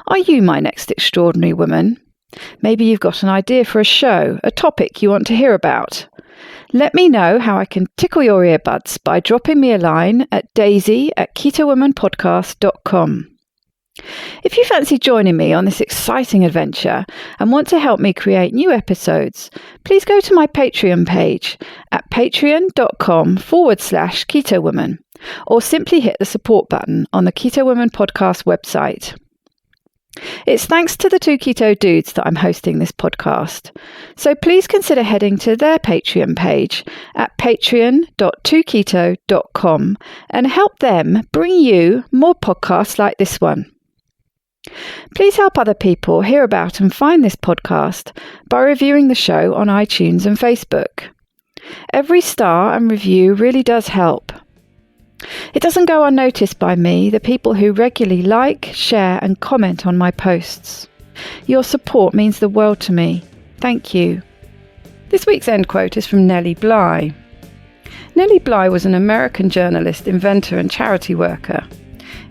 Are you my next extraordinary woman? Maybe you've got an idea for a show, a topic you want to hear about. Let me know how I can tickle your earbuds by dropping me a line at daisy@ketowomanpodcast.com. If you fancy joining me on this exciting adventure and want to help me create new episodes, please go to my Patreon page at patreon.com/ketowoman, or simply hit the support button on the Keto Woman podcast website. It's thanks to the two keto dudes that I'm hosting this podcast. So please consider heading to their Patreon page at patreon.2keto.com and help them bring you more podcasts like this one. Please help other people hear about and find this podcast by reviewing the show on iTunes and Facebook. Every star and review really does help. It doesn't go unnoticed by me, the people who regularly like, share and comment on my posts. Your support means the world to me. Thank you. This week's end quote is from Nellie Bly. Nellie Bly was an American journalist, inventor and charity worker.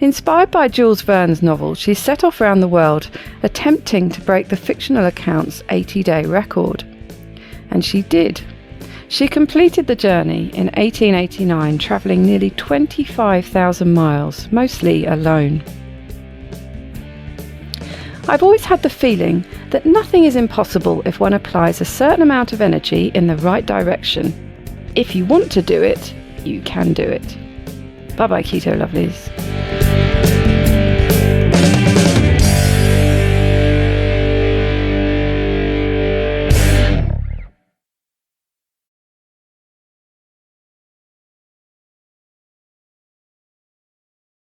Inspired by Jules Verne's novel, she set off around the world attempting to break the fictional account's 80-day record. And she did. She completed the journey in 1889, travelling nearly 25,000 miles, mostly alone. I've always had the feeling that nothing is impossible if one applies a certain amount of energy in the right direction. If you want to do it, you can do it. Bye-bye, Keto Lovelies.